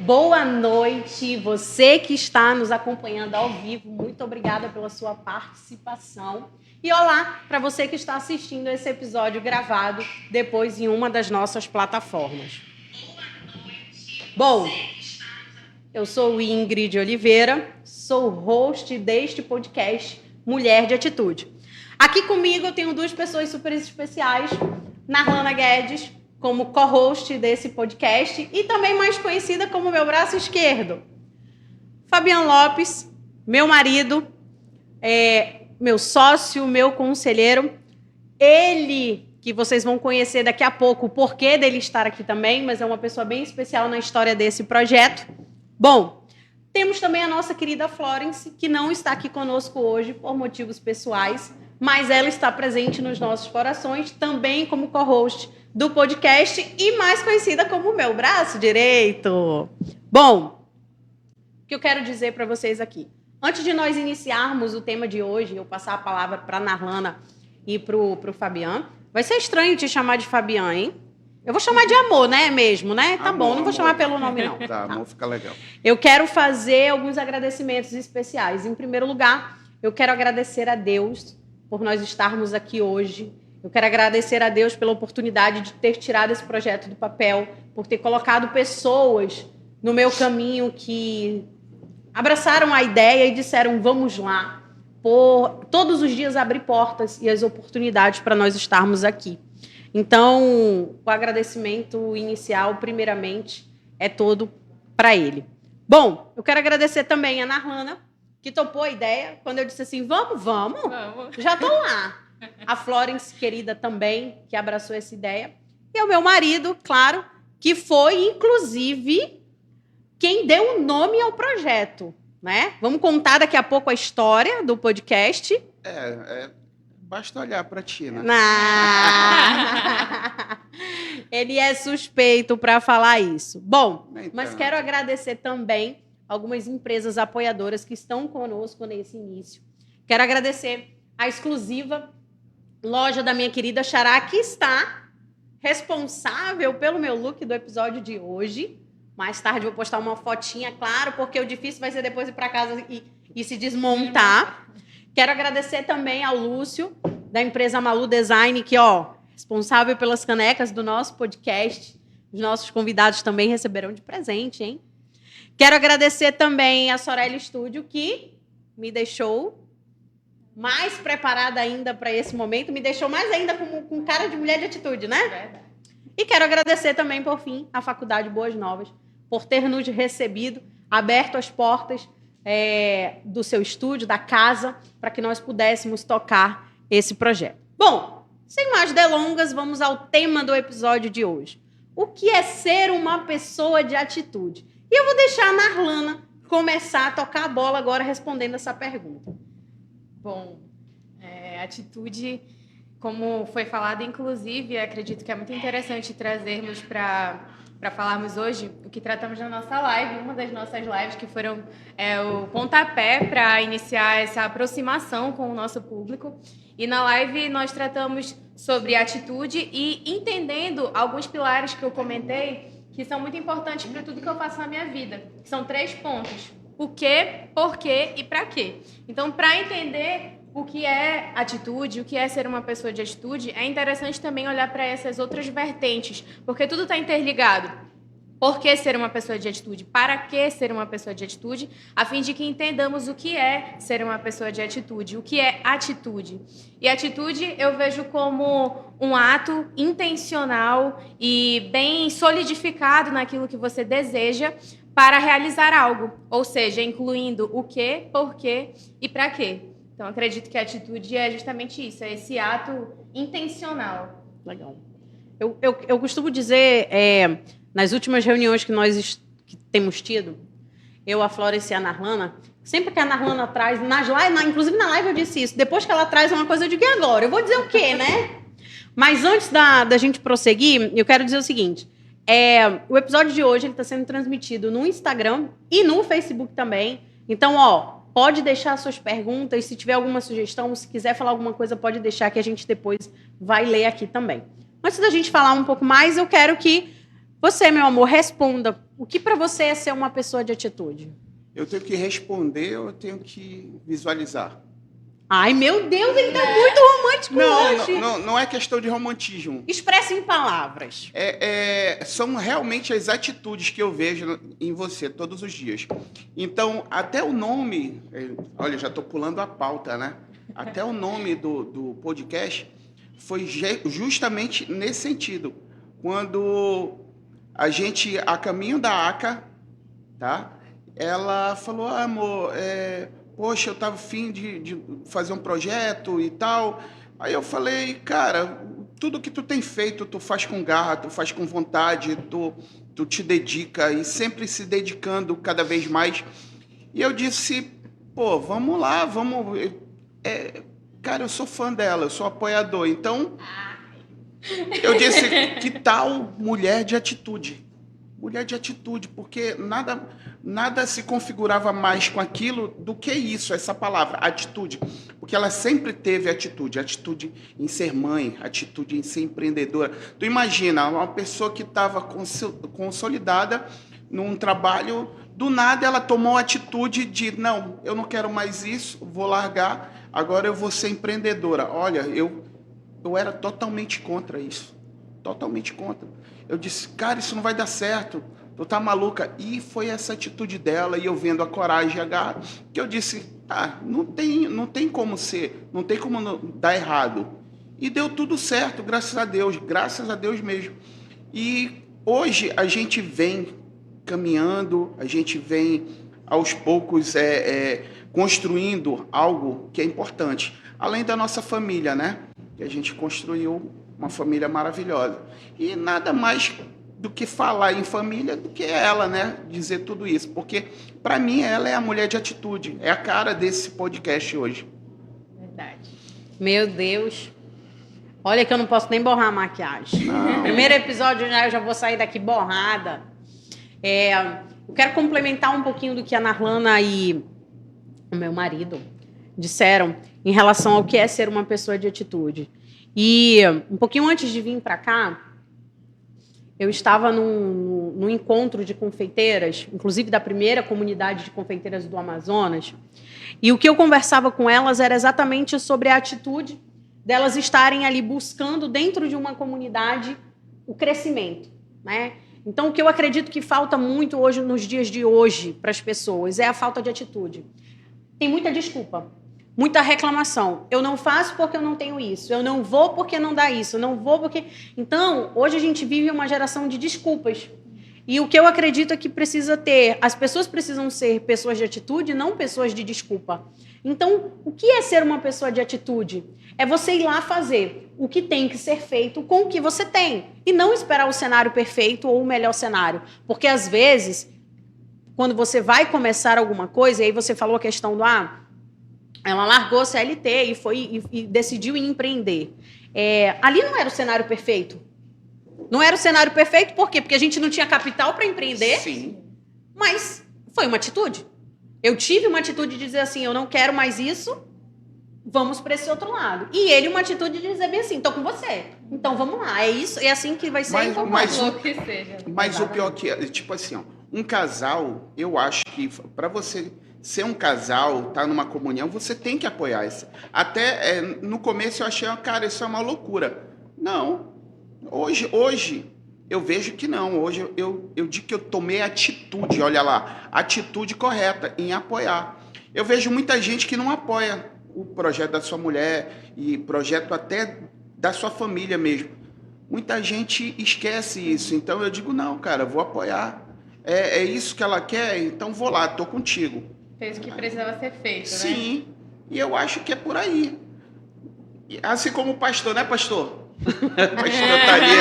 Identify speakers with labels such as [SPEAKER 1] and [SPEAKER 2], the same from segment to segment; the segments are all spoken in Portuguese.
[SPEAKER 1] Boa noite, você que está nos acompanhando ao vivo, muito obrigada pela sua participação. E olá para você que está assistindo esse episódio gravado depois em uma das nossas plataformas. Bom, eu sou Ingrid Oliveira, sou host deste podcast Mulher de Atitude. Aqui comigo eu tenho duas pessoas super especiais, Narlana Guedes, como co-host desse podcast e também mais conhecida como meu braço esquerdo. Fabiano Lopes, meu marido, meu sócio, meu conselheiro. Ele, que vocês vão conhecer daqui a pouco o porquê dele estar aqui também, mas é uma pessoa bem especial na história desse projeto. Bom, temos também a nossa querida Florence, que não está aqui conosco hoje por motivos pessoais, mas ela está presente nos nossos corações, também como co-host do podcast e mais conhecida como meu braço direito. Bom, o que eu quero dizer para vocês aqui? Antes de nós iniciarmos o tema de hoje, eu passar a palavra para a Narlana e para o Fabiano. Vai ser estranho te chamar de Fabiano, hein? Eu vou chamar de amor, né? Mesmo, né? Tá bom, não vou chamar pelo nome, não.
[SPEAKER 2] Tá, amor, fica legal.
[SPEAKER 1] Eu quero fazer alguns agradecimentos especiais. Em primeiro lugar, eu quero agradecer a Deus por nós estarmos aqui hoje. Eu quero agradecer a Deus pela oportunidade de ter tirado esse projeto do papel, por ter colocado pessoas no meu caminho que abraçaram a ideia e disseram, vamos lá, por todos os dias abrir portas e as oportunidades para nós estarmos aqui. Então, o agradecimento inicial, primeiramente, é todo para ele. Bom, eu quero agradecer também a Narlana, que topou a ideia. Quando eu disse assim, vamos. Já estou lá. A Florence, querida, também, que abraçou essa ideia. E o meu marido, claro, que foi, inclusive, quem deu o nome ao projeto, né? Vamos contar daqui a pouco a história do podcast.
[SPEAKER 2] Basta olhar para ti, né?
[SPEAKER 1] Ele é suspeito para falar isso. Bom,
[SPEAKER 2] Então.
[SPEAKER 1] Mas quero agradecer também algumas empresas apoiadoras que estão conosco nesse início. Quero agradecer a exclusiva loja da minha querida Xará, que está responsável pelo meu look do episódio de hoje. Mais tarde eu vou postar uma fotinha, claro, porque o difícil vai ser depois ir para casa e se desmontar. Quero agradecer também ao Lúcio, da empresa Malu Design, que, responsável pelas canecas do nosso podcast. Os nossos convidados também receberão de presente, hein? Quero agradecer também a Sorelli Studio, que me deixou mais preparada ainda para esse momento, me deixou mais ainda com cara de mulher de atitude, né?
[SPEAKER 3] Verdade.
[SPEAKER 1] E quero agradecer também, por fim, à Faculdade Boas Novas, por ter nos recebido, aberto as portas do seu estúdio, da casa, para que nós pudéssemos tocar esse projeto. Bom, sem mais delongas, vamos ao tema do episódio de hoje. O que é ser uma pessoa de atitude? E eu vou deixar a Narlana começar a tocar a bola agora respondendo essa pergunta.
[SPEAKER 3] Bom, atitude, como foi falado, inclusive, acredito que é muito interessante trazermos para falarmos hoje o que tratamos na nossa live, uma das nossas lives que foram o pontapé para iniciar essa aproximação com o nosso público. E na live nós tratamos sobre atitude e entendendo alguns pilares que eu comentei que são muito importantes para tudo que eu faço na minha vida. São 3 pontos: o quê, por quê e para quê. Então, para entender o que é atitude, o que é ser uma pessoa de atitude, é interessante também olhar para essas outras vertentes, porque tudo está interligado. Por que ser uma pessoa de atitude? Para que ser uma pessoa de atitude? A fim de que entendamos o que é ser uma pessoa de atitude, o que é atitude. E atitude eu vejo como um ato intencional e bem solidificado naquilo que você deseja para realizar algo, ou seja, incluindo o que, por quê e para quê. Então, acredito que a atitude é justamente isso, é esse ato intencional.
[SPEAKER 1] Legal. Eu costumo dizer, nas últimas reuniões que nós temos tido, eu, a Florence e a Narlana, sempre que a Narlana traz, inclusive na live eu disse isso, depois que ela traz uma coisa, eu digo, e agora? Eu vou dizer o quê, né? Mas antes da gente prosseguir, eu quero dizer o seguinte, o episódio de hoje está sendo transmitido no Instagram e no Facebook também. Então, pode deixar suas perguntas, se tiver alguma sugestão, se quiser falar alguma coisa, pode deixar que a gente depois vai ler aqui também. Antes da gente falar um pouco mais, eu quero que você, meu amor, responda O que para você é ser uma pessoa de atitude?
[SPEAKER 2] Eu tenho que responder ou eu tenho que visualizar?
[SPEAKER 1] Ai, meu Deus, ele tá muito romântico hoje.
[SPEAKER 2] Não é questão de romantismo.
[SPEAKER 1] Expressa em palavras.
[SPEAKER 2] São realmente as atitudes que eu vejo em você todos os dias. Então, até o nome... Olha, já estou pulando a pauta, né? Até o nome do podcast foi justamente nesse sentido. Quando a caminho da ACA, tá? Ela falou, amor, poxa, eu estava afim de fazer um projeto e tal. Aí eu falei, cara, tudo que tu tem feito, tu faz com garra, tu faz com vontade, tu te dedica e sempre se dedicando cada vez mais. E eu disse, pô, vamos lá, vamos... cara, eu sou fã dela, eu sou apoiador. Então, eu disse, que tal mulher de atitude? Mulher de atitude, porque nada se configurava mais com aquilo do que isso, essa palavra, atitude. Porque ela sempre teve atitude em ser mãe, atitude em ser empreendedora. Tu imagina, uma pessoa que estava consolidada num trabalho, do nada ela tomou a atitude de, não, eu não quero mais isso, vou largar, agora eu vou ser empreendedora. Olha, eu era totalmente contra isso, totalmente contra. Eu disse, cara, isso não vai dar certo, tu tá maluca. E foi essa atitude dela, e eu vendo a coragem e a garra, que eu disse, não tem como ser, não tem como dar errado. E deu tudo certo, graças a Deus mesmo. E hoje a gente vem caminhando, a gente vem aos poucos construindo algo que é importante. Além da nossa família, né? Que a gente construiu uma família maravilhosa. E nada mais do que falar em família do que ela, né? Dizer tudo isso. Porque, para mim, ela é a mulher de atitude. É a cara desse podcast hoje.
[SPEAKER 3] Verdade.
[SPEAKER 1] Meu Deus. Olha que eu não posso nem borrar a maquiagem.
[SPEAKER 2] Não.
[SPEAKER 1] Primeiro episódio, eu já vou sair daqui borrada. Eu quero complementar um pouquinho do que a Narlana e o meu marido disseram em relação ao que é ser uma pessoa de atitude. E um pouquinho antes de vir para cá, eu estava num encontro de confeiteiras, inclusive da primeira comunidade de confeiteiras do Amazonas, e o que eu conversava com elas era exatamente sobre a atitude delas estarem ali buscando dentro de uma comunidade o crescimento, né? Então, o que eu acredito que falta muito hoje, nos dias de hoje, para as pessoas, é a falta de atitude. Tem muita desculpa. Muita reclamação. Eu não faço porque eu não tenho isso. Eu não vou porque não dá isso. Eu não vou porque... Então, hoje a gente vive uma geração de desculpas. E o que eu acredito é que precisa ter... As pessoas precisam ser pessoas de atitude, não pessoas de desculpa. Então, o que é ser uma pessoa de atitude? É você ir lá fazer o que tem que ser feito com o que você tem. E não esperar o cenário perfeito ou o melhor cenário. Porque, às vezes, quando você vai começar alguma coisa, e aí você falou a questão do... ela largou a CLT e decidiu empreender. Ali não era o cenário perfeito. Não era o cenário perfeito por quê? Porque a gente não tinha capital para empreender.
[SPEAKER 2] Sim.
[SPEAKER 1] Mas foi uma atitude. Eu tive uma atitude de dizer assim, eu não quero mais isso, vamos para esse outro lado. E ele uma atitude de dizer bem assim, estou com você. Então vamos lá, é isso, é assim que vai ser.
[SPEAKER 2] Mas o pior que é, tipo assim, ó, um casal, eu acho que para você ser um casal, tá numa comunhão, você tem que apoiar isso. Até no começo eu achei, cara, isso é uma loucura. Não. Hoje eu vejo que não. Hoje eu digo que eu tomei atitude, olha lá, atitude correta em apoiar. Eu vejo muita gente que não apoia o projeto da sua mulher e projeto até da sua família mesmo. Muita gente esquece isso. Então eu digo, não, cara, vou apoiar. É isso que ela quer, então vou lá, tô contigo.
[SPEAKER 3] Fez o que precisava ser feito, né?
[SPEAKER 2] Sim, e eu acho que é por aí. Assim como o pastor, né, pastor? O pastor tá ali.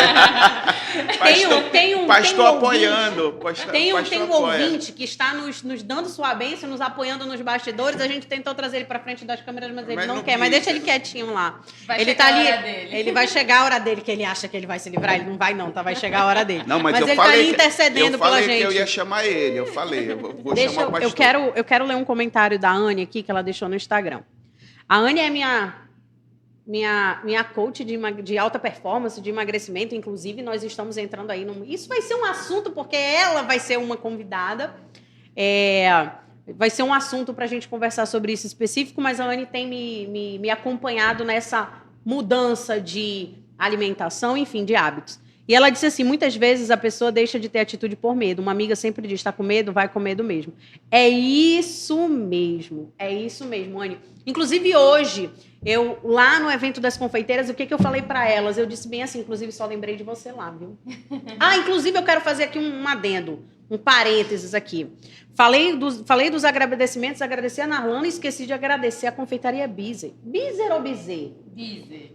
[SPEAKER 2] Pastor apoiando.
[SPEAKER 1] Tem um ouvinte que está nos dando sua bênção, nos apoiando nos bastidores. A gente tentou trazer ele para frente das câmeras, mas ele não quer. Mas deixa ele quietinho lá. Ele tá ali. Ele vai chegar a hora dele, que ele acha que ele vai se livrar. Ele não vai, não, tá? Vai chegar a hora dele.
[SPEAKER 2] Não, mas
[SPEAKER 1] ele tá ali intercedendo pela gente.
[SPEAKER 2] Eu falei que eu ia chamar ele. Eu falei, eu vou chamar o pastor.
[SPEAKER 1] Eu quero ler um comentário da Anne aqui, que ela deixou no Instagram. A Anne é minha minha coach de alta performance, de emagrecimento, inclusive, nós estamos entrando aí Isso vai ser um assunto, porque ela vai ser uma convidada. Vai ser um assunto para a gente conversar sobre isso específico, mas a Anne tem me acompanhado nessa mudança de alimentação, enfim, de hábitos. E ela disse assim, muitas vezes a pessoa deixa de ter atitude por medo. Uma amiga sempre diz, está com medo, vai com medo mesmo. É isso mesmo, Anne. Inclusive hoje, eu lá no evento das confeiteiras, o que eu falei para elas? Eu disse bem assim, inclusive só lembrei de você lá, viu? Inclusive eu quero fazer aqui um adendo, um parênteses aqui. Falei dos agradecimentos, agradeci a Narlana e esqueci de agradecer a confeitaria Bizer. Bizer ou Bizer?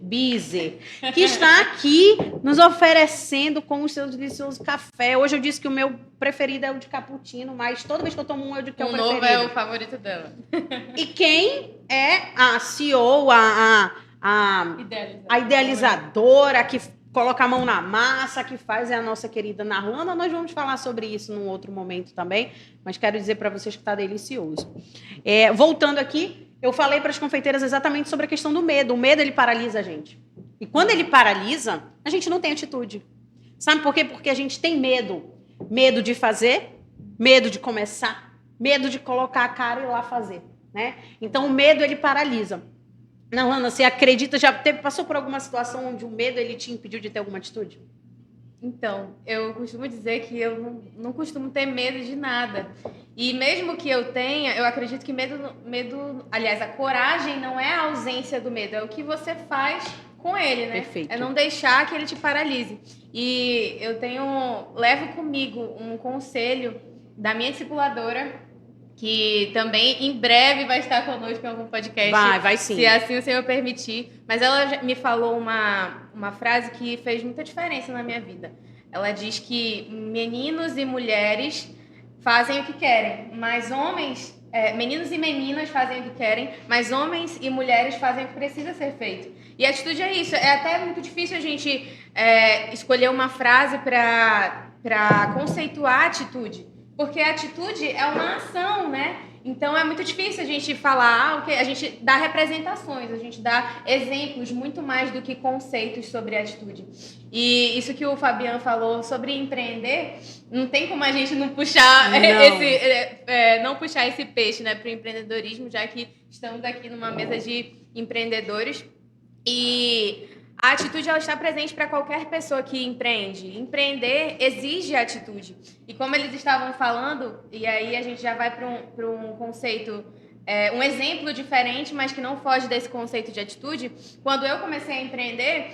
[SPEAKER 1] Bizer. Que está aqui nos oferecendo com o seu delicioso café. Hoje eu disse que o meu preferido é o de cappuccino, mas toda vez que eu tomo um, eu digo que é o preferido.
[SPEAKER 3] O novo é o favorito dela.
[SPEAKER 1] E quem é a CEO, a idealizadora que coloca a mão na massa, que faz é a nossa querida Narlana. Nós vamos falar sobre isso num outro momento também, mas quero dizer para vocês que está delicioso. Voltando aqui, eu falei para as confeiteiras exatamente sobre a questão do medo. O medo, ele paralisa a gente. E quando ele paralisa, a gente não tem atitude. Sabe por quê? Porque a gente tem medo. Medo de fazer, medo de começar, medo de colocar a cara e ir lá fazer, né? Então, o medo, ele paralisa. Não, Ana, você acredita, passou por alguma situação onde o medo ele te impediu de ter alguma atitude?
[SPEAKER 3] Então, eu costumo dizer que eu não costumo ter medo de nada. E mesmo que eu tenha, eu acredito que aliás, a coragem não é a ausência do medo, é o que você faz com ele, né?
[SPEAKER 1] Perfeito.
[SPEAKER 3] É não deixar que ele te paralise. E eu levo comigo um conselho da minha discipuladora, que também em breve vai estar conosco em algum podcast.
[SPEAKER 1] Vai sim.
[SPEAKER 3] Se assim o Senhor permitir. Mas ela me falou uma frase que fez muita diferença na minha vida. Ela diz que meninos e mulheres fazem o que querem, mas meninos e meninas fazem o que querem, mas homens e mulheres fazem o que precisa ser feito. E a atitude é isso. É até muito difícil a gente escolher uma frase para conceituar a atitude. Porque a atitude é uma ação, né? Então, é muito difícil a gente falar, a gente dá representações, a gente dá exemplos muito mais do que conceitos sobre a atitude. E isso que o Fabiano falou sobre empreender, não tem como a gente não puxar não puxar esse peixe, né, para o empreendedorismo, já que estamos aqui numa mesa de empreendedores. E a atitude, ela está presente para qualquer pessoa que empreende. Empreender exige atitude. E como eles estavam falando, e aí a gente já vai para um conceito, um exemplo diferente, mas que não foge desse conceito de atitude. Quando eu comecei a empreender,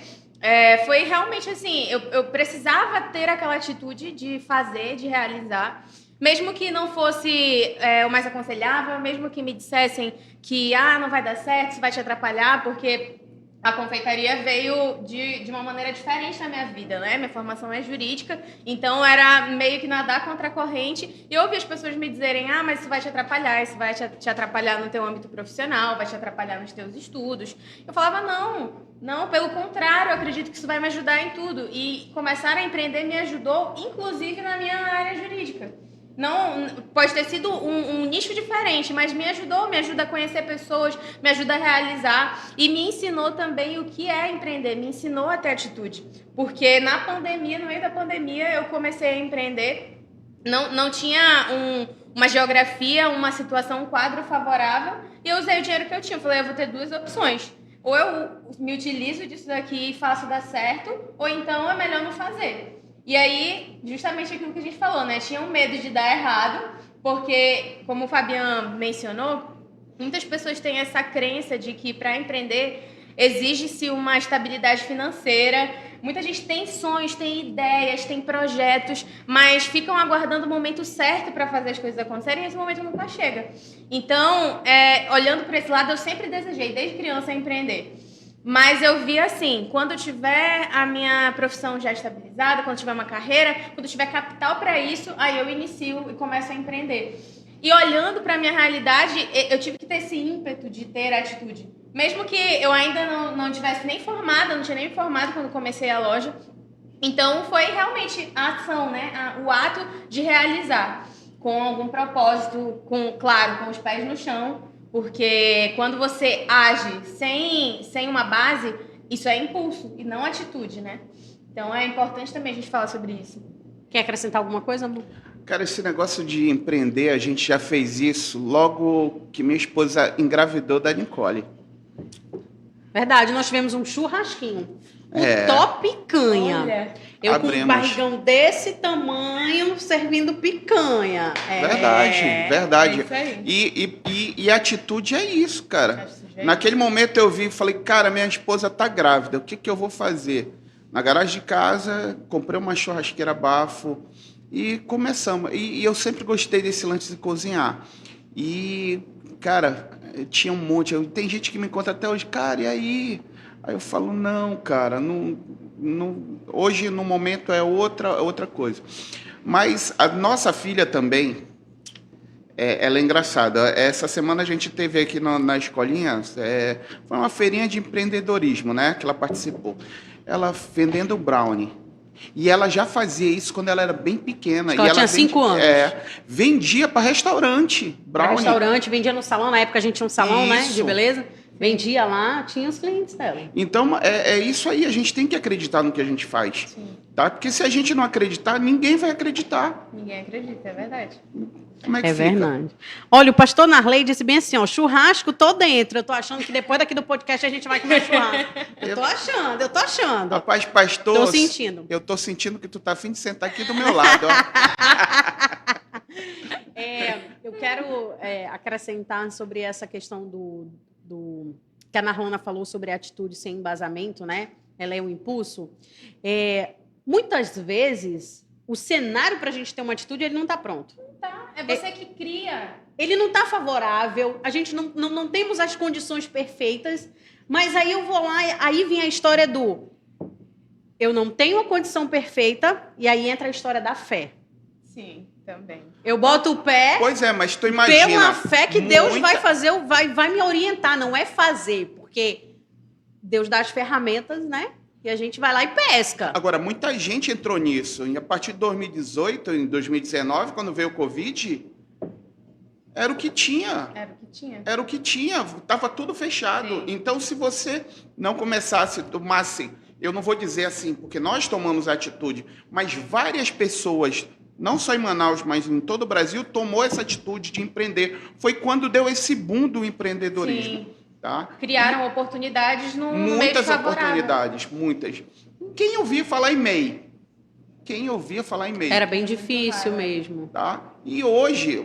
[SPEAKER 3] foi realmente assim, eu precisava ter aquela atitude de fazer, de realizar. Mesmo que não fosse o mais aconselhável, mesmo que me dissessem que não vai dar certo, isso vai te atrapalhar, porque a confeitaria veio de uma maneira diferente na minha vida, né? Minha formação é jurídica, então era meio que nadar contra a corrente. E eu ouvi as pessoas me dizerem, mas isso vai te atrapalhar, isso vai te atrapalhar no teu âmbito profissional, vai te atrapalhar nos teus estudos. Eu falava, não, pelo contrário, eu acredito que isso vai me ajudar em tudo. E começar a empreender me ajudou, inclusive na minha área jurídica. Não, pode ter sido um nicho diferente, mas me ajuda a conhecer pessoas, me ajuda a realizar e me ensinou também o que é empreender, me ensinou a ter atitude. Porque no meio da pandemia, eu comecei a empreender, não tinha uma geografia, uma situação, um quadro favorável, e eu usei o dinheiro que eu tinha. Eu falei, eu vou ter duas opções. Ou eu me utilizo disso daqui e faço dar certo, ou então é melhor não fazer. E aí, justamente aquilo que a gente falou, né? Tinha um medo de dar errado, porque, como o Fabiano mencionou, muitas pessoas têm essa crença de que para empreender exige-se uma estabilidade financeira. Muita gente tem sonhos, tem ideias, tem projetos, mas ficam aguardando o momento certo para fazer as coisas acontecerem e esse momento nunca chega. Então, olhando para esse lado, eu sempre desejei, desde criança, empreender. Mas eu vi assim, quando eu tiver a minha profissão já estabilizada, quando eu tiver uma carreira, quando eu tiver capital para isso, aí eu inicio e começo a empreender. E olhando para a minha realidade, eu tive que ter esse ímpeto de ter atitude. Mesmo que eu ainda não tivesse nem formada, não tinha nem me formado quando comecei a loja. Então foi realmente a ação, né? O ato de realizar com algum propósito, com os pés no chão. Porque quando você age sem uma base, isso é impulso e não atitude, né? Então é importante também a gente falar sobre isso.
[SPEAKER 1] Quer acrescentar alguma coisa, amor?
[SPEAKER 2] Cara, esse negócio de empreender, a gente já fez isso logo que minha esposa engravidou da Nicole.
[SPEAKER 1] Verdade, nós tivemos um churrasquinho. O
[SPEAKER 2] É.
[SPEAKER 1] top picanha.
[SPEAKER 3] Olha,
[SPEAKER 1] Eu com um
[SPEAKER 2] Abrimos.
[SPEAKER 1] barrigão desse tamanho, servindo picanha.
[SPEAKER 2] Verdade.
[SPEAKER 3] é isso aí.
[SPEAKER 2] E a atitude é isso, cara.
[SPEAKER 3] Atitude é
[SPEAKER 2] Naquele momento eu vi e falei, cara, minha esposa tá grávida, o que que eu vou fazer? Na garagem de casa, comprei uma churrasqueira bafo e começamos. E eu sempre gostei desse lance de cozinhar. E, cara, tinha um monte. Tem gente que me encontra até hoje, cara, e aí? Aí eu falo, não, cara, hoje no momento é outra coisa. Mas a nossa filha também, ela é engraçada. Essa semana a gente teve aqui na escolinha, foi uma feirinha de empreendedorismo, né, que ela participou. Ela vendendo brownie. E ela já fazia isso quando ela era bem pequena.
[SPEAKER 1] Acho que ela tinha 5 anos.
[SPEAKER 2] Vendia para restaurante,
[SPEAKER 1] Pra
[SPEAKER 2] brownie.
[SPEAKER 1] restaurante, vendia no salão. Na época a gente tinha um salão, né? De
[SPEAKER 2] Isso.
[SPEAKER 1] beleza. Vendia lá, tinha os clientes dela.
[SPEAKER 2] Então, é isso aí. A gente tem que acreditar no que a gente faz.
[SPEAKER 3] Sim.
[SPEAKER 2] Tá? Porque se a gente não acreditar, ninguém vai acreditar.
[SPEAKER 3] Ninguém acredita, é verdade.
[SPEAKER 2] Como é que
[SPEAKER 1] É
[SPEAKER 2] fica?
[SPEAKER 1] verdade. Olha, o pastor Narley disse bem assim, ó, churrasco, tô dentro. Eu tô achando que depois daqui do podcast a gente vai comer churrasco. Eu tô achando.
[SPEAKER 2] Rapaz, pastor,
[SPEAKER 1] Tô sentindo.
[SPEAKER 2] eu tô sentindo que tu tá a fim de sentar aqui do meu lado. Ó.
[SPEAKER 1] Eu quero acrescentar sobre essa questão do que a Narlana falou sobre a atitude sem embasamento, né? Ela é um impulso. Muitas vezes, o cenário para a gente ter uma atitude, ele não está pronto.
[SPEAKER 3] Tá, é você que cria.
[SPEAKER 1] Ele não está favorável, a gente não temos as condições perfeitas, mas aí eu vou lá, aí vem a história do eu não tenho a condição perfeita, e aí entra a história da fé.
[SPEAKER 3] Sim, também.
[SPEAKER 1] Eu boto o pé
[SPEAKER 2] Pois é, mas tu imagina.
[SPEAKER 1] pela fé que Deus
[SPEAKER 2] muita-
[SPEAKER 1] vai fazer, vai me orientar, não é fazer, porque Deus dá as ferramentas, né? E a gente vai lá e pesca.
[SPEAKER 2] Agora, muita gente entrou nisso. E a partir de 2018, em 2019, quando veio o Covid, era o que tinha.
[SPEAKER 3] Era o que tinha.
[SPEAKER 2] Era o que tinha. Estava tudo fechado.
[SPEAKER 3] Sim.
[SPEAKER 2] Então, se você não começasse, tomasse... Eu não vou dizer assim, porque nós tomamos a atitude, mas várias pessoas, não só em Manaus, mas em todo o Brasil, tomou essa atitude de empreender. Foi quando deu esse boom do empreendedorismo.
[SPEAKER 3] Sim.
[SPEAKER 2] Tá?
[SPEAKER 3] Criaram oportunidades no meio
[SPEAKER 2] Muitas
[SPEAKER 3] favorável.
[SPEAKER 2] oportunidades, muitas. Quem ouvia falar em MEI? Quem ouvia falar em MEI?
[SPEAKER 1] Era bem difícil mesmo.
[SPEAKER 2] Tá? E hoje,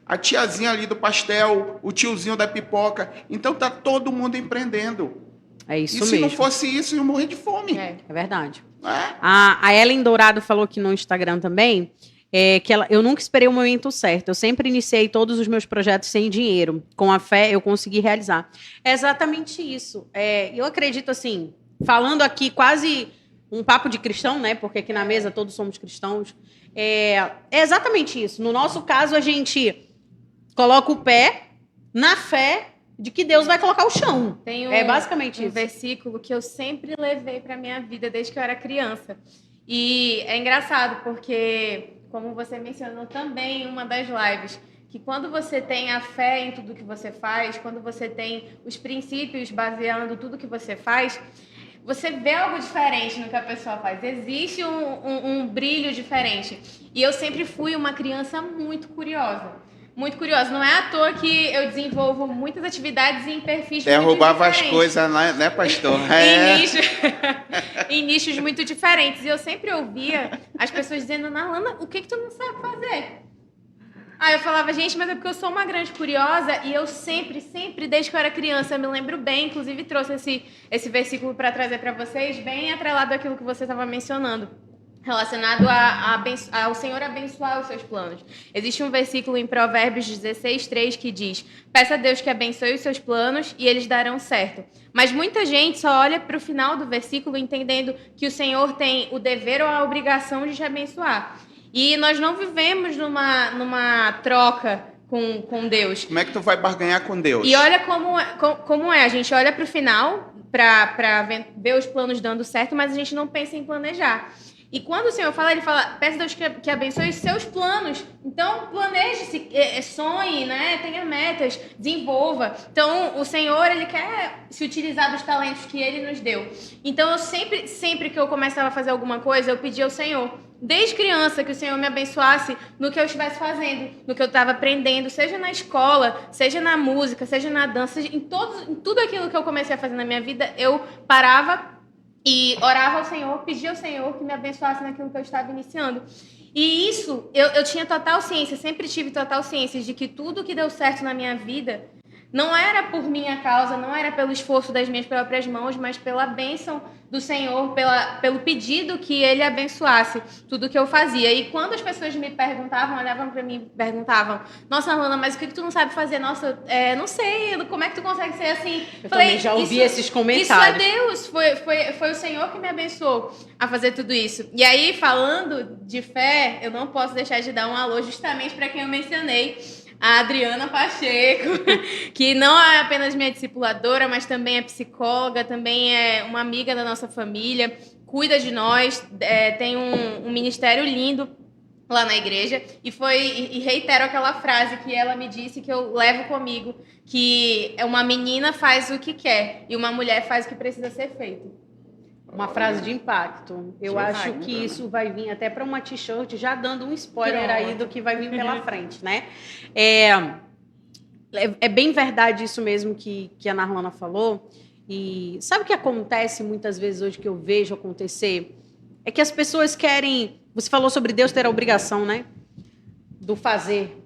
[SPEAKER 2] a tiazinha ali do pastel, o tiozinho da pipoca. Então, tá todo mundo empreendendo.
[SPEAKER 1] É isso
[SPEAKER 2] E
[SPEAKER 1] mesmo.
[SPEAKER 2] se não fosse isso, eu ia morrer de fome.
[SPEAKER 3] É.
[SPEAKER 1] É verdade.
[SPEAKER 2] É.
[SPEAKER 1] A Ellen Dourado falou aqui no Instagram também que eu nunca esperei o momento certo. Eu sempre iniciei todos os meus projetos sem dinheiro. Com a fé, eu consegui realizar. É exatamente isso. Eu acredito, assim, falando aqui quase um papo de cristão, né? Porque aqui na mesa todos somos cristãos. É exatamente isso. No nosso caso, a gente coloca o pé na fé de que Deus vai colocar o chão.
[SPEAKER 3] Tem
[SPEAKER 1] É basicamente
[SPEAKER 3] um
[SPEAKER 1] isso.
[SPEAKER 3] versículo que eu sempre levei para minha vida desde que eu era criança. E é engraçado porque, como você mencionou também em uma das lives, que quando você tem a fé em tudo que você faz, quando você tem os princípios baseando tudo que você faz, você vê algo diferente no que a pessoa faz. Existe um brilho diferente. E eu sempre fui uma criança muito curiosa. Muito curiosa. Não é à toa que eu desenvolvo muitas atividades em perfis muito
[SPEAKER 2] Roubava as
[SPEAKER 3] diferentes.
[SPEAKER 2] coisas, né, pastor?
[SPEAKER 3] Em nichos muito diferentes. E eu sempre ouvia as pessoas dizendo, Narlana, o que tu não sabe fazer? Aí eu falava, gente, mas é porque eu sou uma grande curiosa e eu sempre, desde que eu era criança, eu me lembro bem, inclusive trouxe esse versículo para trazer para vocês, bem atrelado àquilo que você estava mencionando, relacionado ao Senhor abençoar os seus planos. Existe um versículo em Provérbios 16:3 que diz, peça a Deus que abençoe os seus planos e eles darão certo. Mas muita gente só olha para o final do versículo entendendo que o Senhor tem o dever ou a obrigação de te abençoar. E nós não vivemos numa troca com Deus.
[SPEAKER 2] Como é que tu vai barganhar com Deus?
[SPEAKER 3] E olha como é. A gente olha para o final para ver os planos dando certo, mas a gente não pensa em planejar. E quando o Senhor fala, ele fala, peça a Deus que abençoe os seus planos. Então, planeje-se, sonhe, né? Tenha metas, desenvolva. Então, o Senhor, ele quer se utilizar dos talentos que ele nos deu. Então, eu sempre que eu começava a fazer alguma coisa, eu pedia ao Senhor, desde criança, que o Senhor me abençoasse no que eu estivesse fazendo, no que eu estava aprendendo, seja na escola, seja na música, seja na dança, em tudo aquilo que eu comecei a fazer na minha vida, eu parava e orava ao Senhor, pedia ao Senhor que me abençoasse naquilo que eu estava iniciando. E isso, eu tinha total ciência, sempre tive total ciência de que tudo que deu certo na minha vida não era por minha causa, não era pelo esforço das minhas próprias mãos, mas pela bênção do Senhor, pelo pedido que Ele abençoasse tudo que eu fazia. E quando as pessoas me perguntavam, olhavam para mim e perguntavam, nossa, Lana, mas o que tu não sabe fazer? Nossa, não sei, como é que tu consegue ser assim?
[SPEAKER 1] Eu também já ouvi esses comentários.
[SPEAKER 3] Isso é Deus, foi o Senhor que me abençoou a fazer tudo isso. E aí, falando de fé, eu não posso deixar de dar um alô justamente para quem eu mencionei, a Adriana Pacheco, que não é apenas minha discipuladora, mas também é psicóloga, também é uma amiga da nossa família, cuida de nós, tem um ministério lindo lá na igreja, e reitero aquela frase que ela me disse, que eu levo comigo, que uma menina faz o que quer e uma mulher faz o que precisa ser feito.
[SPEAKER 1] Uma frase de impacto. Eu acho que isso vai vir até para uma t-shirt, já dando um spoiler aí do que vai vir pela frente, né? É bem verdade isso mesmo que a Narlana falou. E sabe o que acontece muitas vezes hoje, que eu vejo acontecer? É que as pessoas querem... Você falou sobre Deus ter a obrigação, né? Do fazer.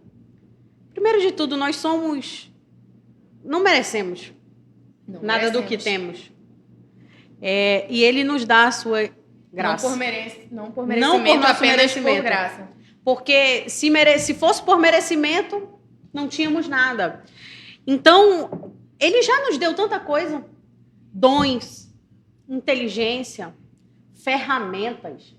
[SPEAKER 1] Primeiro de tudo, nós somos... Não merecemos nada do que temos. E Ele nos dá a sua graça.
[SPEAKER 3] Não por merecimento, apenas merecimento. Por graça.
[SPEAKER 1] Porque se fosse por merecimento, não tínhamos nada. Então, Ele já nos deu tanta coisa. Dons, inteligência, ferramentas.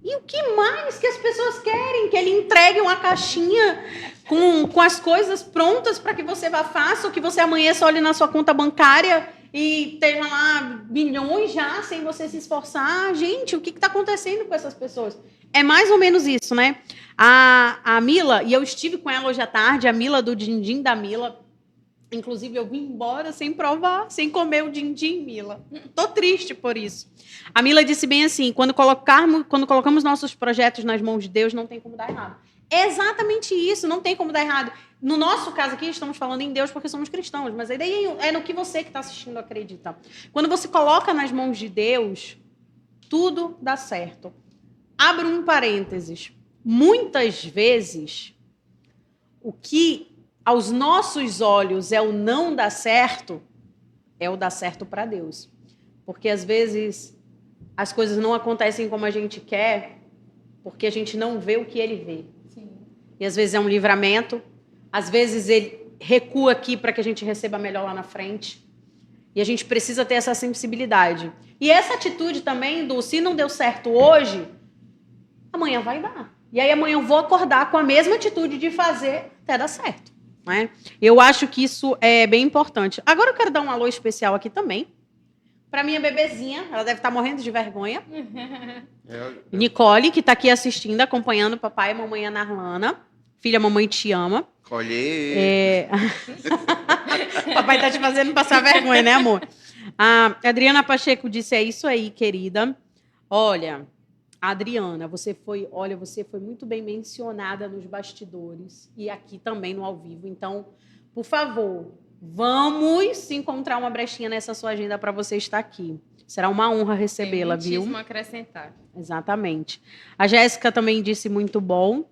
[SPEAKER 1] E o que mais que as pessoas querem? Que Ele entregue uma caixinha com as coisas prontas para que você vá faça, ou que você amanheça, olhe na sua conta bancária e esteja lá bilhões já, sem você se esforçar. Gente, o que está acontecendo com essas pessoas? É mais ou menos isso, né? A Mila, e eu estive com ela hoje à tarde, a Mila do Dindim da Mila. Inclusive, eu vim embora sem provar, sem comer o Dindim, Mila. Tô triste por isso. A Mila disse bem assim, quando colocamos nossos projetos nas mãos de Deus, não tem como dar errado. É exatamente isso, não tem como dar errado. No nosso caso aqui, estamos falando em Deus porque somos cristãos, mas a ideia é no que você que está assistindo acredita. Quando você coloca nas mãos de Deus, tudo dá certo. Abro um parênteses. Muitas vezes, o que aos nossos olhos é o não dar certo, é o dar certo para Deus. Porque, às vezes, as coisas não acontecem como a gente quer, porque a gente não vê o que Ele vê. Sim. E, às vezes, é um livramento. Às vezes, Ele recua aqui para que a gente receba melhor lá na frente. E a gente precisa ter essa sensibilidade. E essa atitude também do se não deu certo hoje, amanhã vai dar. E aí, amanhã eu vou acordar com a mesma atitude de fazer até dar certo. Né? Eu acho que isso é bem importante. Agora eu quero dar um alô especial aqui também para minha bebezinha. Ela deve estar morrendo de vergonha. Nicole, que está aqui assistindo, acompanhando o papai e a mamãe Narlana. Filha, mamãe te ama.
[SPEAKER 2] Colhe.
[SPEAKER 1] Papai está te fazendo passar vergonha, né, amor? A Adriana Pacheco disse, é isso aí, querida. Olha... Adriana, você foi muito bem mencionada nos bastidores e aqui também no ao vivo. Então, por favor, vamos encontrar uma brechinha nessa sua agenda para você estar aqui. Será uma honra recebê-la, viu?
[SPEAKER 3] Tem acrescentar.
[SPEAKER 1] Exatamente. A Jéssica também disse muito bom.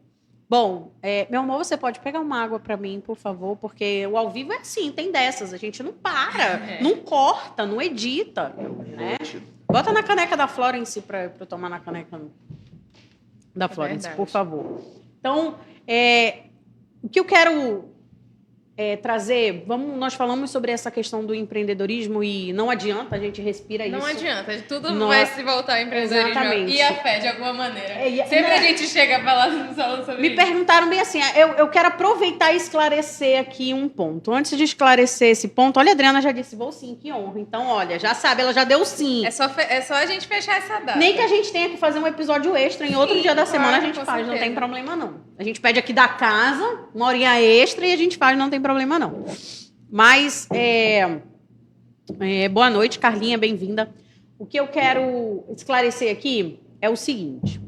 [SPEAKER 1] Bom, meu amor, você pode pegar uma água para mim, por favor, porque o ao vivo é assim, tem dessas. A gente não para, não corta, não edita, né? Bota na caneca da Florence para eu tomar na caneca da Florence, por favor. Então, o que eu quero trazer... Nós falamos sobre essa questão do empreendedorismo e não adianta, a gente respira isso.
[SPEAKER 3] Não adianta, tudo
[SPEAKER 1] Não
[SPEAKER 3] vai
[SPEAKER 1] é-
[SPEAKER 3] se voltar ao empreendedorismo
[SPEAKER 1] Exatamente.
[SPEAKER 3] e a fé, de alguma maneira.
[SPEAKER 1] Sempre
[SPEAKER 3] a gente chega falando sobre
[SPEAKER 1] Me
[SPEAKER 3] isso.
[SPEAKER 1] perguntaram bem assim, eu quero aproveitar e esclarecer aqui um ponto. Antes de esclarecer esse ponto, olha, a Adriana já disse, vou sim, que honra. Então, olha, já sabe, ela já deu o sim.
[SPEAKER 3] É só a gente fechar essa data.
[SPEAKER 1] Nem que a gente tenha que fazer um episódio extra em outro
[SPEAKER 3] Sim,
[SPEAKER 1] dia da semana,
[SPEAKER 3] claro,
[SPEAKER 1] a gente
[SPEAKER 3] com
[SPEAKER 1] faz, não
[SPEAKER 3] certeza.
[SPEAKER 1] tem problema não. A gente pede aqui da casa, uma horinha extra e a gente faz, não tem problema não. Mas, boa noite, Carlinha, bem-vinda. O que eu quero esclarecer aqui é o seguinte.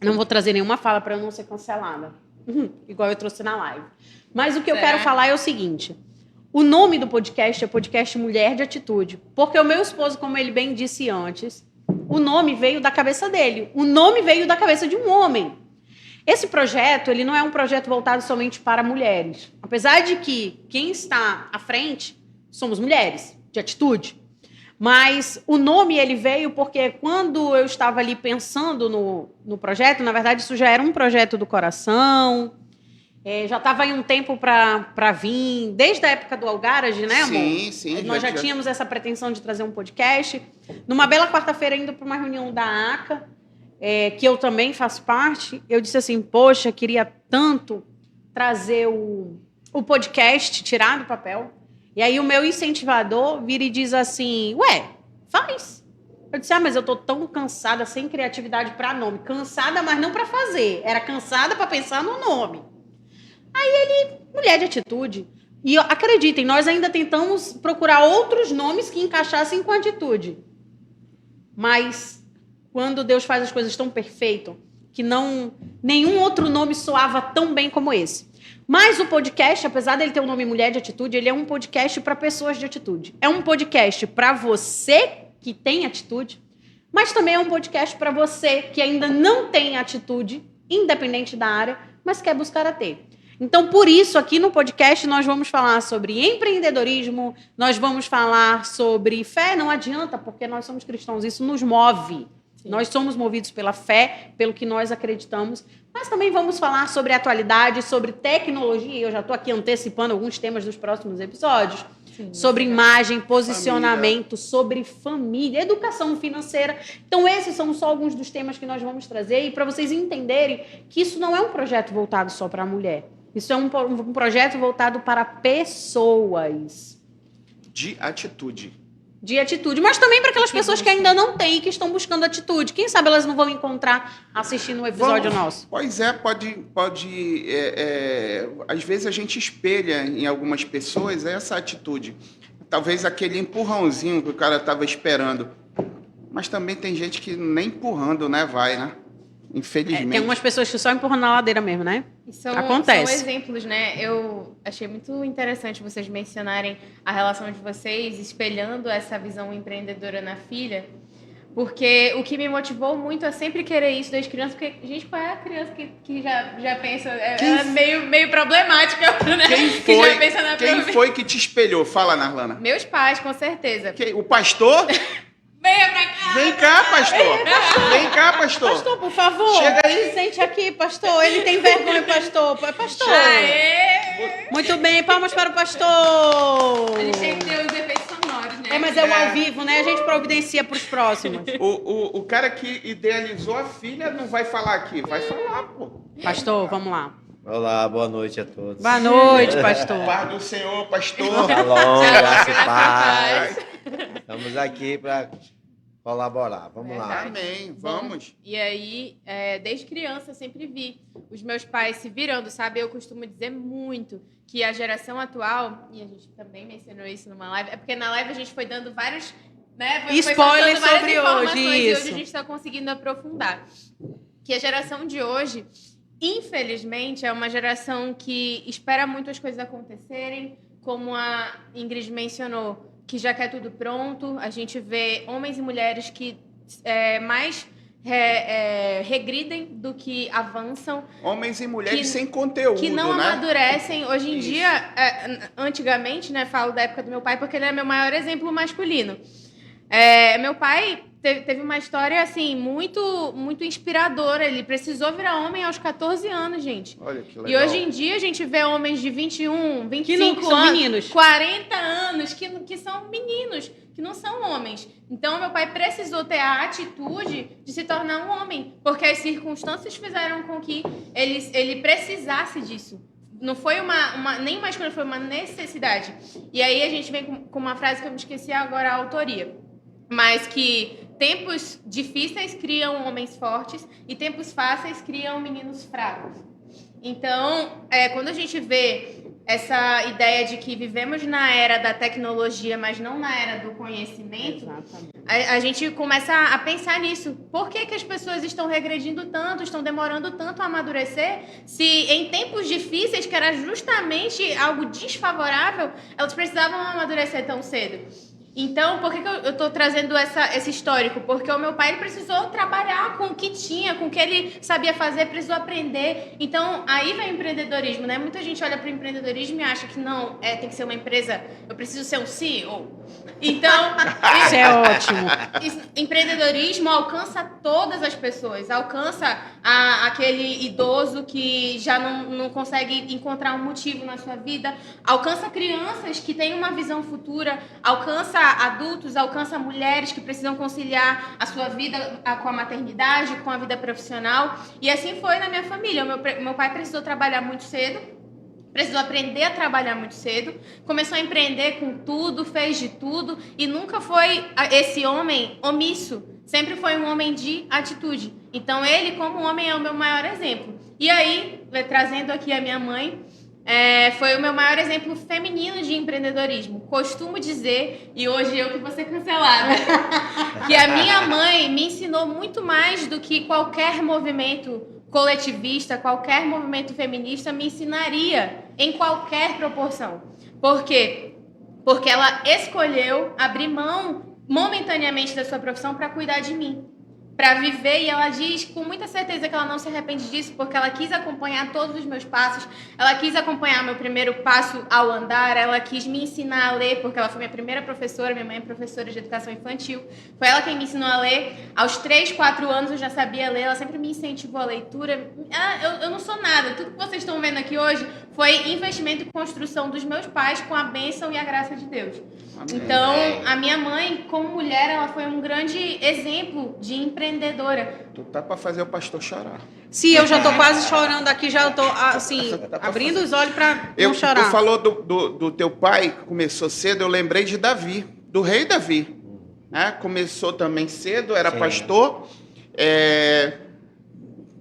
[SPEAKER 1] Não vou trazer nenhuma fala para eu não ser cancelada, igual eu trouxe na live. Mas o que eu quero falar é o seguinte. O nome do podcast é Podcast Mulher de Atitude, porque o meu esposo, como ele bem disse antes, o nome veio da cabeça dele. O nome veio da cabeça de um homem. Esse projeto, ele não é um projeto voltado somente para mulheres. Apesar de que quem está à frente somos mulheres, de atitude. Mas o nome, ele veio porque quando eu estava ali pensando no projeto, na verdade, isso já era um projeto do coração. Já estava aí um tempo para vir, desde a época do Algarage, né, amor?
[SPEAKER 2] Sim.
[SPEAKER 1] Nós já tínhamos essa pretensão de trazer um podcast. Numa bela quarta-feira, indo para uma reunião da ACA, que eu também faço parte, eu disse assim, poxa, queria tanto trazer o podcast, tirar do papel. E aí o meu incentivador vira e diz assim, ué, faz. Eu disse, mas eu tô tão cansada, sem criatividade para nome. Cansada, mas não para fazer. Era cansada para pensar no nome. Aí ele, Mulher de Atitude. E acreditem, nós ainda tentamos procurar outros nomes que encaixassem com atitude. Mas quando Deus faz as coisas tão perfeito, que nenhum outro nome soava tão bem como esse. Mas o podcast, apesar dele ter o nome Mulher de Atitude, ele é um podcast para pessoas de atitude. É um podcast para você que tem atitude, mas também é um podcast para você que ainda não tem atitude, independente da área, mas quer buscar a ter. Então, por isso, aqui no podcast, nós vamos falar sobre empreendedorismo, nós vamos falar sobre fé, não adianta, porque nós somos cristãos, isso nos move. Sim. Nós somos movidos pela fé, pelo que nós acreditamos, mas também vamos falar sobre atualidade, sobre tecnologia, eu já estou aqui antecipando alguns temas dos próximos episódios, sim, sobre imagem, posicionamento, sobre família, educação financeira. Então, esses são só alguns dos temas que nós vamos trazer, e para vocês entenderem que isso não é um projeto voltado só para a mulher. Isso é um projeto voltado para pessoas.
[SPEAKER 2] De atitude.
[SPEAKER 1] De atitude, mas também para aquelas pessoas que ainda não têm e que estão buscando atitude. Quem sabe elas não vão encontrar assistindo um episódio nosso.
[SPEAKER 2] Pois é, às vezes a gente espelha em algumas pessoas essa atitude. Talvez aquele empurrãozinho que o cara estava esperando. Mas também tem gente que nem empurrando, né, vai, né? Infelizmente.
[SPEAKER 1] Tem algumas pessoas que só empurram na ladeira mesmo, né?
[SPEAKER 3] Acontece. São exemplos, né? Eu achei muito interessante vocês mencionarem a relação de vocês, espelhando essa visão empreendedora na filha, porque o que me motivou muito é sempre querer isso desde criança, porque, gente, qual é a criança que já pensa... Ela é meio problemática, né?
[SPEAKER 2] Quem foi que te espelhou? Fala, Narlana.
[SPEAKER 3] Meus pais, com certeza.
[SPEAKER 2] O pastor?
[SPEAKER 3] Venha pra cá!
[SPEAKER 2] Vem cá, pastor! Vem cá, pastor!
[SPEAKER 1] Pastor, por favor!
[SPEAKER 2] Chega aí!
[SPEAKER 1] Sente aqui, pastor! Ele tem vergonha, pastor! Pastor!
[SPEAKER 3] Aê!
[SPEAKER 1] Muito bem, palmas para o pastor!
[SPEAKER 3] A gente tem que ter os efeitos sonoros, né?
[SPEAKER 1] Mas é o ao vivo, né? A gente providencia para os próximos.
[SPEAKER 2] O cara que idealizou a filha não vai falar aqui, vai falar, pô.
[SPEAKER 1] Pastor, vamos lá.
[SPEAKER 4] Olá, boa noite a todos.
[SPEAKER 1] Boa noite, pastor.
[SPEAKER 2] Paz do Senhor, pastor.
[SPEAKER 4] Shalom, graça e paz. Estamos aqui para colaborar. Vamos lá.
[SPEAKER 2] Amém, vamos.
[SPEAKER 3] E aí, desde criança, eu sempre vi os meus pais se virando, sabe? Eu costumo dizer muito que a geração atual, e a gente também mencionou isso numa live, é porque na live a gente foi dando vários... Né,
[SPEAKER 1] spoilers sobre hoje,
[SPEAKER 3] e
[SPEAKER 1] isso.
[SPEAKER 3] hoje a gente está conseguindo aprofundar. Que a geração de hoje... Infelizmente, é uma geração que espera muito as coisas acontecerem, como a Ingrid mencionou, que já quer tudo pronto. A gente vê homens e mulheres que mais regridem do que avançam.
[SPEAKER 2] Homens e mulheres sem conteúdo,
[SPEAKER 3] que não
[SPEAKER 2] né?
[SPEAKER 3] amadurecem. Hoje em dia, antigamente, né, falo da época do meu pai, porque ele é meu maior exemplo masculino. Meu pai teve uma história, assim, muito inspiradora. Ele precisou virar homem aos 14 anos, gente.
[SPEAKER 2] Olha que legal.
[SPEAKER 3] E hoje em dia a gente vê homens de 21, 25
[SPEAKER 1] Que não são
[SPEAKER 3] anos,
[SPEAKER 1] meninos.
[SPEAKER 3] 40 anos, que são meninos, que não são homens. Então, meu pai precisou ter a atitude de se tornar um homem, porque as circunstâncias fizeram com que ele precisasse disso. Não foi nem uma escolha, foi uma necessidade. E aí a gente vem com uma frase que eu me esqueci agora, a autoria. Mas que tempos difíceis criam homens fortes e tempos fáceis criam meninos fracos. Então, quando a gente vê essa ideia de que vivemos na era da tecnologia, mas não na era do conhecimento, a gente começa a pensar nisso. Por que as pessoas estão regredindo tanto, estão demorando tanto a amadurecer, se em tempos difíceis, que era justamente algo desfavorável, elas precisavam amadurecer tão cedo? Então, por que eu estou trazendo esse histórico? Porque o meu pai ele precisou trabalhar com o que tinha, com o que ele sabia fazer, precisou aprender. Então, aí vem o empreendedorismo, né? Muita gente olha para o empreendedorismo e acha que não, tem que ser uma empresa, eu preciso ser um CEO. Então,
[SPEAKER 1] Isso é ótimo.
[SPEAKER 3] Empreendedorismo alcança todas as pessoas, alcança aquele idoso que já não consegue encontrar um motivo na sua vida, alcança crianças que têm uma visão futura, alcança adultos, alcança mulheres que precisam conciliar a sua vida com a maternidade, com a vida profissional. E assim foi na minha família. Meu pai precisou trabalhar muito cedo, precisou aprender a trabalhar muito cedo, começou a empreender com tudo, fez de tudo e nunca foi esse homem omisso, sempre foi um homem de atitude. Então ele, como homem, é o meu maior exemplo. E aí, trazendo aqui a minha mãe, foi o meu maior exemplo feminino de empreendedorismo. Costumo dizer, e hoje eu que vou ser cancelada, que a minha mãe me ensinou muito mais do que qualquer movimento coletivista, qualquer movimento feminista me ensinaria em qualquer proporção. Por quê? Porque ela escolheu abrir mão momentaneamente da sua profissão para cuidar de mim, para viver, e ela diz com muita certeza que ela não se arrepende disso, porque ela quis acompanhar todos os meus passos, ela quis acompanhar meu primeiro passo ao andar, ela quis me ensinar a ler, porque ela foi minha primeira professora, minha mãe é professora de educação infantil, foi ela quem me ensinou a ler. Aos 3, 4 anos eu já sabia ler, ela sempre me incentivou a leitura. Eu não sou nada, tudo que vocês estão vendo aqui hoje foi investimento e construção dos meus pais com a bênção e a graça de Deus. Amém. Então, a minha mãe, como mulher, ela foi um grande exemplo de empreendedora.
[SPEAKER 2] Tu tá para fazer o pastor chorar.
[SPEAKER 1] Sim, eu já tô quase chorando aqui, já tô, assim, abrindo os olhos para não chorar.
[SPEAKER 2] Tu falou do teu pai, que começou cedo, eu lembrei de Davi, do rei Davi. Né? Começou também cedo, era pastor,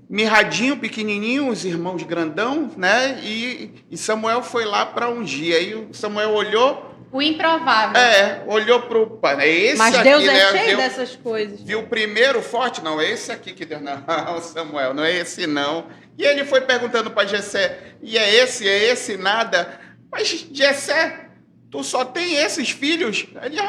[SPEAKER 2] mirradinho, pequenininho, os irmãos grandão, né? E Samuel foi lá para ungir. Aí o Samuel olhou...
[SPEAKER 3] O improvável.
[SPEAKER 2] Olhou pro pai.
[SPEAKER 1] Mas
[SPEAKER 2] aqui,
[SPEAKER 1] Deus
[SPEAKER 2] né?
[SPEAKER 1] cheio dessas coisas.
[SPEAKER 2] Viu o primeiro forte? Não, é esse aqui que Deus... Não, Samuel, não é esse não. E ele foi perguntando para Jessé, e é esse, nada. Mas Jessé, tu só tem esses filhos? Ele,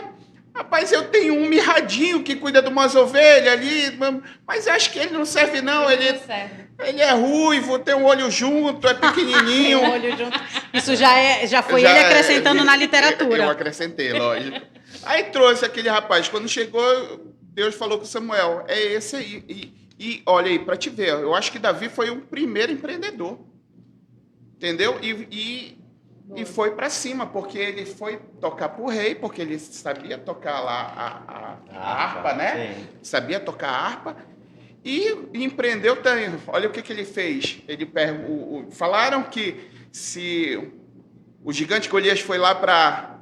[SPEAKER 2] rapaz, eu tenho um mirradinho que cuida de umas ovelhas ali, mas acho que ele não serve não. Ele é ruivo, tem um olho junto, é pequenininho.
[SPEAKER 1] Tem um olho junto. Isso já foi ele acrescentando na literatura.
[SPEAKER 2] Eu acrescentei, lógico. Aí trouxe aquele rapaz. Quando chegou, Deus falou com Samuel, é esse aí. E olha aí, para te ver, eu acho que Davi foi o primeiro empreendedor. Entendeu? E foi para cima, porque ele foi tocar pro rei, porque ele sabia tocar lá a harpa, né? Sim. Sabia tocar a harpa. E empreendeu também. Olha o que ele fez. Falaram que se o gigante Golias foi lá para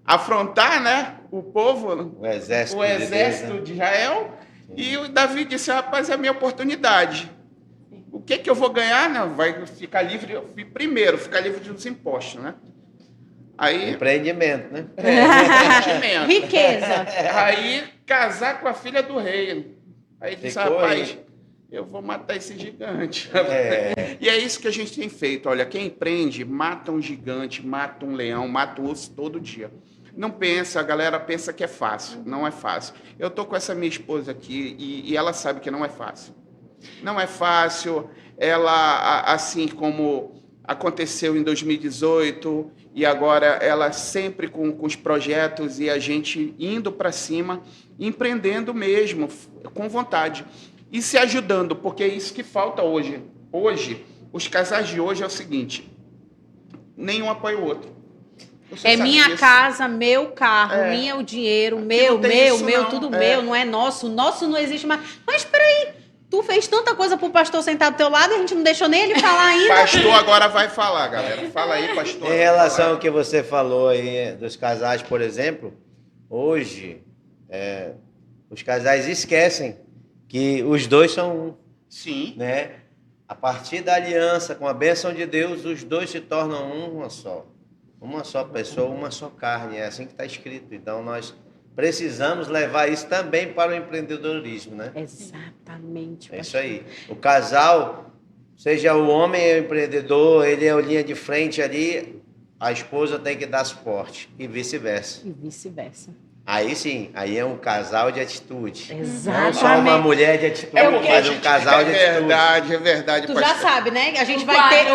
[SPEAKER 2] afrontar, né, o povo, o exército de Israel, e o Davi disse, rapaz, é a minha oportunidade. O que eu vou ganhar? Não, vai ficar livre, primeiro, ficar livre dos impostos, né? Aí,
[SPEAKER 4] empreendimento, né?
[SPEAKER 2] Empreendimento.
[SPEAKER 1] Riqueza.
[SPEAKER 2] Aí, casar com a filha do rei. Aí disse, rapaz, eu vou matar esse gigante. E é isso que a gente tem feito. Olha, quem empreende, mata um gigante, mata um leão, mata um urso todo dia. Não pensa, a galera pensa que é fácil. Não é fácil. Eu tô com essa minha esposa aqui e ela sabe que não é fácil. Não é fácil. Ela, assim como aconteceu em 2018 e agora ela sempre com os projetos e a gente indo para cima, empreendendo mesmo, com vontade e se ajudando, porque é isso que falta hoje. Hoje, os casais de hoje é o seguinte, nenhum apoia o outro. Você
[SPEAKER 1] É
[SPEAKER 2] sabe
[SPEAKER 1] minha
[SPEAKER 2] disso?
[SPEAKER 1] casa, meu carro,
[SPEAKER 2] É.
[SPEAKER 1] minha o dinheiro,
[SPEAKER 2] Aqui
[SPEAKER 1] meu,
[SPEAKER 2] não tem
[SPEAKER 1] meu,
[SPEAKER 2] isso,
[SPEAKER 1] meu,
[SPEAKER 2] não.
[SPEAKER 1] tudo
[SPEAKER 2] É.
[SPEAKER 1] meu, não é nosso. Nosso não existe mais. Mas peraí, tu fez tanta coisa pro pastor sentar do teu lado e a gente não deixou nem ele falar ainda.
[SPEAKER 2] Pastor agora vai falar, galera. Fala aí, pastor.
[SPEAKER 4] Em relação
[SPEAKER 2] Fala
[SPEAKER 4] ao que você falou aí dos casais, por exemplo, hoje os casais esquecem que os dois são um,
[SPEAKER 2] Sim.
[SPEAKER 4] né? A partir da aliança, com a bênção de Deus, os dois se tornam uma só. Uma só pessoa, uma só carne. É assim que está escrito. Então, nós precisamos levar isso também para o empreendedorismo, né?
[SPEAKER 1] Exatamente.
[SPEAKER 4] É isso aí. O casal, seja o homem é o empreendedor, ele é a linha de frente ali, a esposa tem que dar suporte e vice-versa.
[SPEAKER 1] E vice-versa.
[SPEAKER 4] Aí sim, aí é um casal de atitude.
[SPEAKER 1] Exatamente.
[SPEAKER 4] Não só uma mulher de atitude,
[SPEAKER 1] É porque
[SPEAKER 4] mas um casal de atitude.
[SPEAKER 2] É verdade,
[SPEAKER 1] Tu
[SPEAKER 2] pastor.
[SPEAKER 1] já sabe, né? A gente
[SPEAKER 3] Um
[SPEAKER 1] vai
[SPEAKER 3] quadro.
[SPEAKER 1] ter.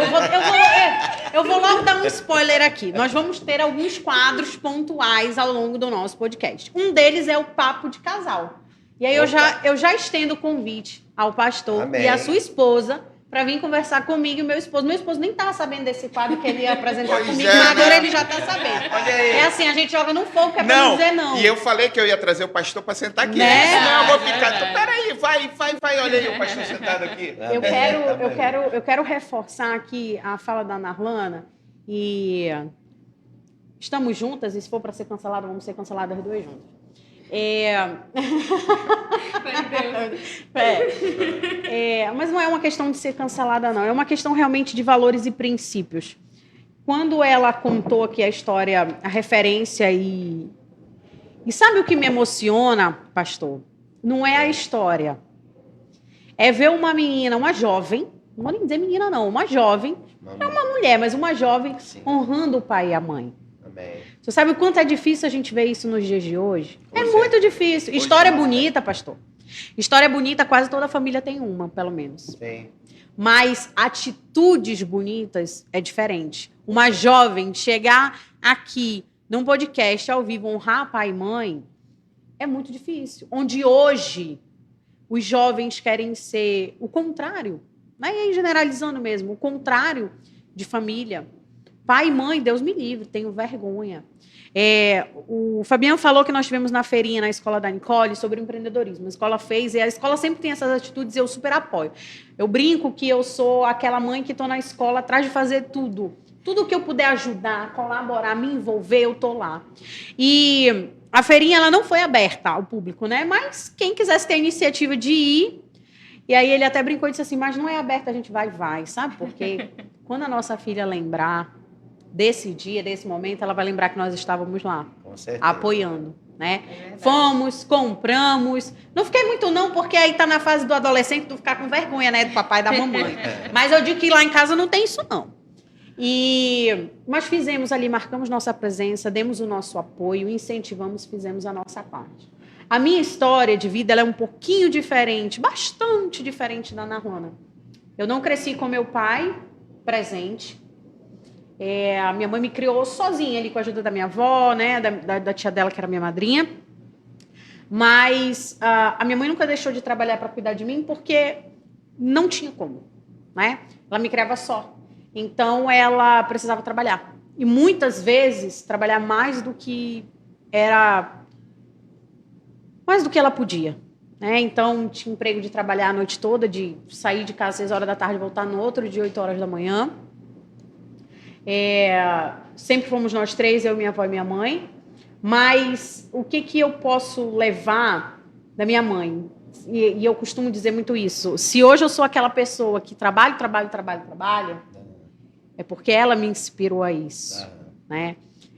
[SPEAKER 1] Eu vou logo dar um spoiler aqui. Nós vamos ter alguns quadros pontuais ao longo do nosso podcast. Um deles é o Papo de Casal. E aí eu já estendo o convite ao pastor
[SPEAKER 4] Amém.
[SPEAKER 1] e à sua esposa para vir conversar comigo e meu esposo. Meu esposo nem estava sabendo desse quadro que ele ia apresentar
[SPEAKER 2] Pois
[SPEAKER 1] comigo,
[SPEAKER 2] é,
[SPEAKER 1] mas agora
[SPEAKER 2] né?
[SPEAKER 1] ele já está sabendo.
[SPEAKER 2] Olha aí.
[SPEAKER 1] É assim, a gente joga no fogo, que é pra não dizer não.
[SPEAKER 2] E eu falei que eu ia trazer o pastor para sentar aqui.
[SPEAKER 1] Né?
[SPEAKER 2] Senão eu vou ficar.
[SPEAKER 3] Verdade.
[SPEAKER 2] Então, peraí, vai, olha aí o pastor sentado aqui.
[SPEAKER 1] Eu quero reforçar aqui a fala da Narlana e estamos juntas e se for para ser cancelado, vamos ser canceladas as duas juntas. Mas não é uma questão de ser cancelada, não. É uma questão realmente de valores e princípios. Quando ela contou aqui a história, a referência e sabe o que me emociona, pastor? Não é a história. É ver uma menina, uma jovem, não vou nem dizer menina não, uma jovem, é uma mulher, mas uma jovem
[SPEAKER 4] Sim.
[SPEAKER 1] honrando o pai e a mãe.
[SPEAKER 4] Amém.
[SPEAKER 1] Você sabe o quanto é difícil a gente ver isso nos dias de hoje? É
[SPEAKER 4] Pois é.
[SPEAKER 1] muito difícil.
[SPEAKER 2] Pois
[SPEAKER 1] História
[SPEAKER 2] é.
[SPEAKER 1] bonita, pastor. História bonita, quase toda família tem uma, pelo menos.
[SPEAKER 4] Sim.
[SPEAKER 1] Mas atitudes bonitas é diferente. Uma jovem chegar aqui num podcast ao vivo, honrar pai e mãe, é muito difícil. Onde hoje os jovens querem ser o contrário, né? E aí, generalizando mesmo, o contrário de família. Pai e mãe, Deus me livre, tenho vergonha. O Fabiano falou que nós tivemos na feirinha na escola da Nicole sobre o empreendedorismo. A escola fez e a escola sempre tem essas atitudes e eu super apoio. Eu brinco que eu sou aquela mãe que estou na escola atrás de fazer tudo. Tudo que eu puder ajudar, colaborar, me envolver, eu estou lá. E a feirinha ela não foi aberta ao público, né? Mas quem quisesse ter a iniciativa de ir. E aí ele até brincou e disse assim, mas não é aberta, a gente vai, sabe? Porque quando a nossa filha lembrar desse dia, desse momento, ela vai lembrar que nós estávamos lá,
[SPEAKER 4] Com certeza.
[SPEAKER 1] apoiando, né?
[SPEAKER 3] verdade.
[SPEAKER 1] Fomos, compramos. Não fiquei muito não, porque aí tá na fase do adolescente, tu ficar com vergonha, né? Do papai e da mamãe. Mas eu digo que lá em casa não tem isso, não. Mas fizemos ali, marcamos nossa presença, demos o nosso apoio, incentivamos, fizemos a nossa parte. A minha história de vida ela é um pouquinho diferente, bastante diferente da Ana Rona. Eu não cresci com meu pai presente. A minha mãe me criou sozinha ali com a ajuda da minha avó, né, da tia dela que era minha madrinha. Mas a minha mãe nunca deixou de trabalhar para cuidar de mim porque não tinha como, né? Ela me criava só. Então ela precisava trabalhar. E muitas vezes trabalhar mais do que ela podia, né? Então tinha emprego de trabalhar a noite toda, de sair de casa às 6 horas da tarde e voltar no outro dia 8 horas da manhã. Sempre fomos nós três, eu, minha avó e minha mãe. Mas o que eu posso levar da minha mãe? E eu costumo dizer muito isso. Se hoje eu sou aquela pessoa que trabalho, é porque ela me inspirou a isso, né?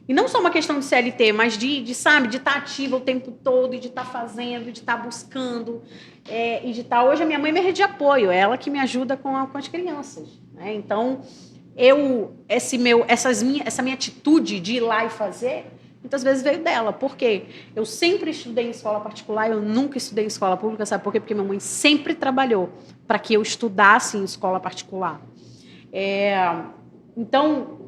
[SPEAKER 1] E não só uma questão de CLT, mas de estar ativa o tempo todo, e de estar fazendo, de estar buscando, e de estar... Hoje a minha mãe é minha rede de apoio, é ela que me ajuda com as crianças, né? Então, essa minha atitude de ir lá e fazer, muitas vezes veio dela. Por quê? Eu sempre estudei em escola particular, eu nunca estudei em escola pública, sabe por quê? Porque minha mãe sempre trabalhou para que eu estudasse em escola particular. Então,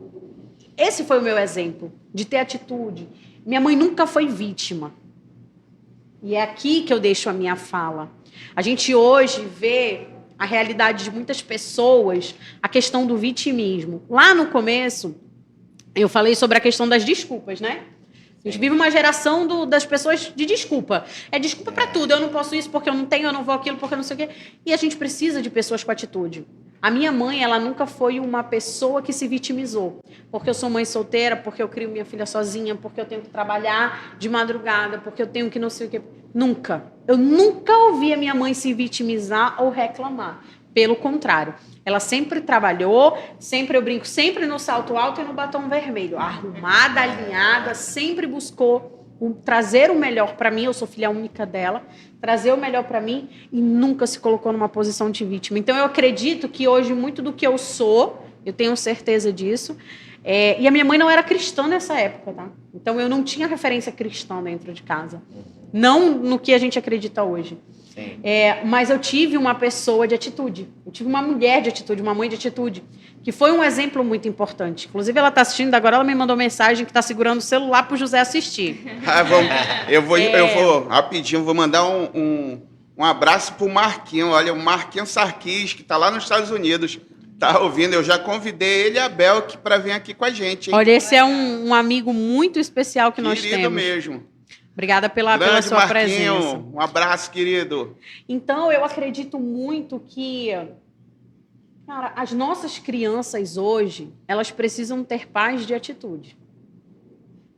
[SPEAKER 1] esse foi o meu exemplo, de ter atitude. Minha mãe nunca foi vítima. E é aqui que eu deixo a minha fala. A gente hoje vê a realidade de muitas pessoas, a questão do vitimismo. Lá no começo, eu falei sobre a questão das desculpas, né? A gente vive uma geração das pessoas de desculpa. É desculpa para tudo. Eu não posso isso porque eu não tenho, eu não vou aquilo porque eu não sei o quê. E a gente precisa de pessoas com atitude. A minha mãe, ela nunca foi uma pessoa que se vitimizou. Porque eu sou mãe solteira, porque eu crio minha filha sozinha, porque eu tenho que trabalhar de madrugada, porque eu tenho que não sei o quê. Nunca. Eu nunca ouvi a minha mãe se vitimizar ou reclamar. Pelo contrário. Ela sempre trabalhou, sempre, eu brinco, sempre no salto alto e no batom vermelho. Arrumada, alinhada, sempre buscou trazer o melhor para mim. Eu sou filha única dela. Trazer o melhor para mim e nunca se colocou numa posição de vítima. Então, eu acredito que hoje, muito do que eu sou, eu tenho certeza disso. E a minha mãe não era cristã nessa época, tá? Então, eu não tinha referência cristã dentro de casa. Não no que a gente acredita hoje. Mas eu tive uma pessoa de atitude. Eu tive uma mulher de atitude, uma mãe de atitude, que foi um exemplo muito importante. Inclusive, ela está assistindo, agora ela me mandou mensagem que está segurando o celular para o José assistir.
[SPEAKER 2] Eu vou rapidinho, vou mandar um abraço para o Marquinho. Olha, o Marquinho Sarkis, que está lá nos Estados Unidos, está ouvindo. Eu já convidei ele e a Bel para vir aqui com a gente, hein?
[SPEAKER 1] Olha, esse é um amigo muito especial que nós temos.
[SPEAKER 2] Querido mesmo.
[SPEAKER 1] Obrigada pela sua
[SPEAKER 2] Marquinho,
[SPEAKER 1] presença.
[SPEAKER 2] Um abraço, querido.
[SPEAKER 1] Então, eu acredito muito que, cara, as nossas crianças hoje, elas precisam ter paz de atitude.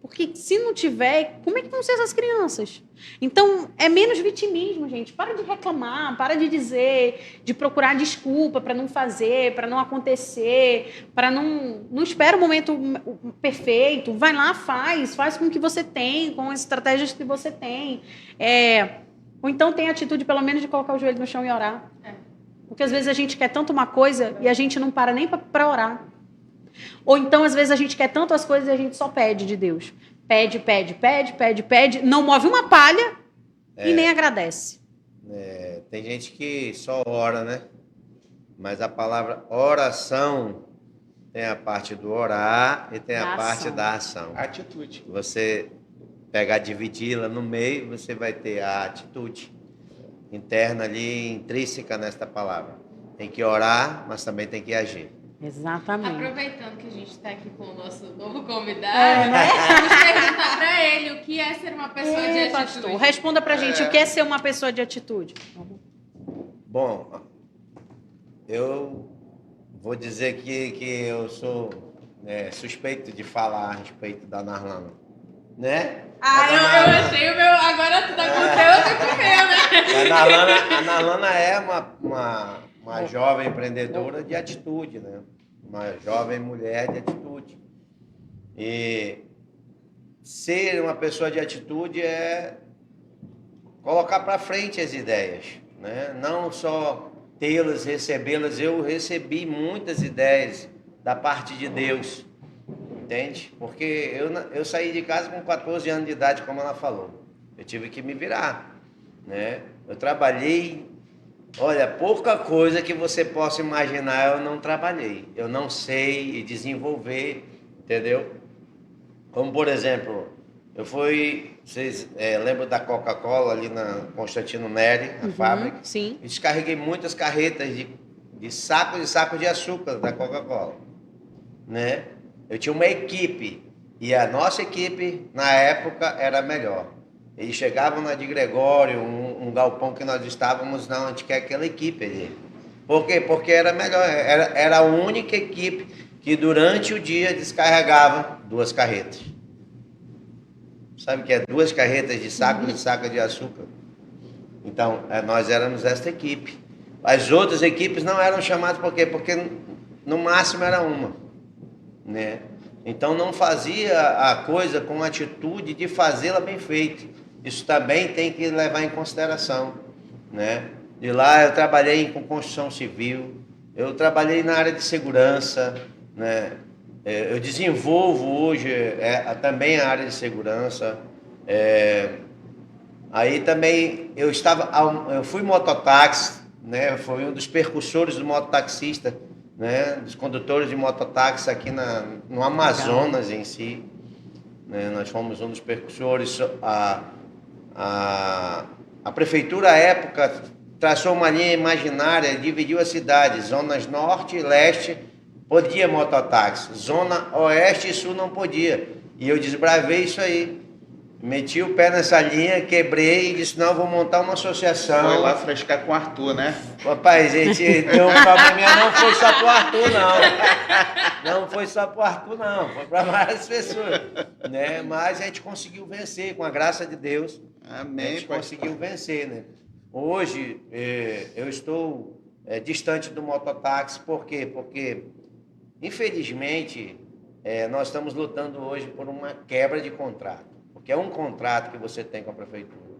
[SPEAKER 1] Porque se não tiver, como é que vão ser essas crianças? Então, é menos vitimismo, gente. Para de reclamar, para de dizer, de procurar desculpa para não fazer, para não acontecer, para não espera o momento perfeito. Vai lá, faz com o que você tem, com as estratégias que você tem. Ou então tem a atitude, pelo menos, de colocar o joelho no chão e orar. Porque às vezes a gente quer tanto uma coisa e a gente não para nem para orar. Ou então, às vezes, a gente quer tanto as coisas e a gente só pede de Deus. Pede, não move uma palha e nem agradece.
[SPEAKER 4] Tem gente que só ora, né? Mas a palavra oração tem a parte do orar e tem a parte da ação.
[SPEAKER 2] Atitude.
[SPEAKER 4] Você pegar, dividi-la no meio, você vai ter a atitude interna ali, intrínseca nesta palavra. Tem que orar, mas também tem que agir.
[SPEAKER 1] Exatamente.
[SPEAKER 3] Aproveitando que a gente está aqui com o nosso novo convidado, vamos perguntar para ele o que é ser uma pessoa de atitude.
[SPEAKER 1] Pastor, responda para a gente o que é ser uma pessoa de atitude.
[SPEAKER 4] Bom, eu vou dizer que eu sou suspeito de falar a respeito da Narlana, né?
[SPEAKER 3] Eu achei o meu... Agora tu tá com o meu, né?
[SPEAKER 4] A Narlana é uma jovem empreendedora de atitude, né? Uma jovem mulher de atitude. E ser uma pessoa de atitude é colocar para frente as ideias, né? Não só tê-las, recebê-las. Eu recebi muitas ideias da parte de Deus, entende? Porque eu saí de casa com 14 anos de idade, como ela falou. Eu tive que me virar, né? Eu trabalhei. Olha, pouca coisa que você possa imaginar eu não trabalhei. Eu não sei desenvolver, entendeu? Como, por exemplo, vocês lembram da Coca-Cola ali na Constantino Neri, a fábrica?
[SPEAKER 1] Sim.
[SPEAKER 4] Eu descarreguei muitas carretas de saco de açúcar da Coca-Cola, né? Eu tinha uma equipe e a nossa equipe, na época, era melhor. Eles chegavam na de Gregório, um galpão que nós estávamos, não, a gente quer aquela equipe ali. Por quê? Porque era melhor, era a única equipe que durante o dia descarregava 2 carretas. Sabe o que é 2 carretas de saco de açúcar? Então, nós éramos esta equipe. As outras equipes não eram chamadas por quê? Porque no máximo era uma, né? Então não fazia a coisa com atitude de fazê-la bem feita. Isso também tem que levar em consideração, né? De lá eu trabalhei com construção civil, eu trabalhei na área de segurança, né? Eu desenvolvo hoje também a área de segurança. Aí também eu fui mototáxi, né? Foi um dos percussores do mototaxista né, dos condutores de mototáxi aqui no Amazonas em si. Né? Nós fomos um dos percussores. A prefeitura, à época, traçou uma linha imaginária, dividiu a cidade, zonas norte e leste, podia mototáxi, zona oeste e sul não podia. E eu desbravei isso aí. Meti o pé nessa linha, quebrei e disse, não, vou montar uma associação.
[SPEAKER 2] Foi lá frescar com o Arthur, né?
[SPEAKER 4] Rapaz, gente, deu um probleminha, não foi só pro Arthur, não. Não foi só pro Arthur, não. Foi para várias pessoas. Né? Mas a gente conseguiu vencer, com a graça de Deus.
[SPEAKER 2] Amém.
[SPEAKER 4] A gente conseguiu vencer, né? Hoje, eu estou distante do mototáxi. Por quê? Porque, infelizmente, nós estamos lutando hoje por uma quebra de contrato. Porque é um contrato que você tem com a prefeitura.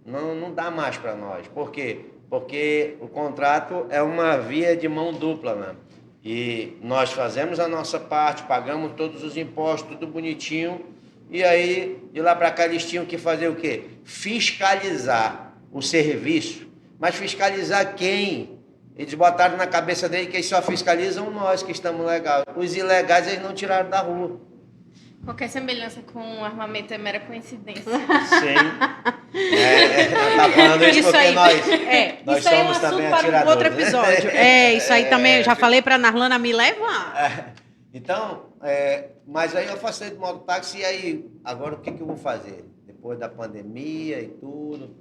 [SPEAKER 4] Não dá mais para nós. Por quê? Porque o contrato é uma via de mão dupla, né? E nós fazemos a nossa parte, pagamos todos os impostos, tudo bonitinho, e aí, de lá para cá, eles tinham que fazer o quê? Fiscalizar o serviço. Mas fiscalizar quem? Eles botaram na cabeça dele que eles só fiscalizam nós que estamos legais. Os ilegais eles não tiraram da rua.
[SPEAKER 3] Qualquer semelhança com o armamento é mera coincidência.
[SPEAKER 4] Sim. Tá falando isso porque
[SPEAKER 1] aí,
[SPEAKER 4] nós
[SPEAKER 1] isso aí é um
[SPEAKER 4] somos também
[SPEAKER 1] assunto para um
[SPEAKER 4] atiradores,
[SPEAKER 1] outro
[SPEAKER 4] né?
[SPEAKER 1] episódio. Isso aí também, já falei para a Narlana me levar.
[SPEAKER 4] Então, mas aí eu afastei do mototáxi e aí, agora o que eu vou fazer? Depois da pandemia e tudo.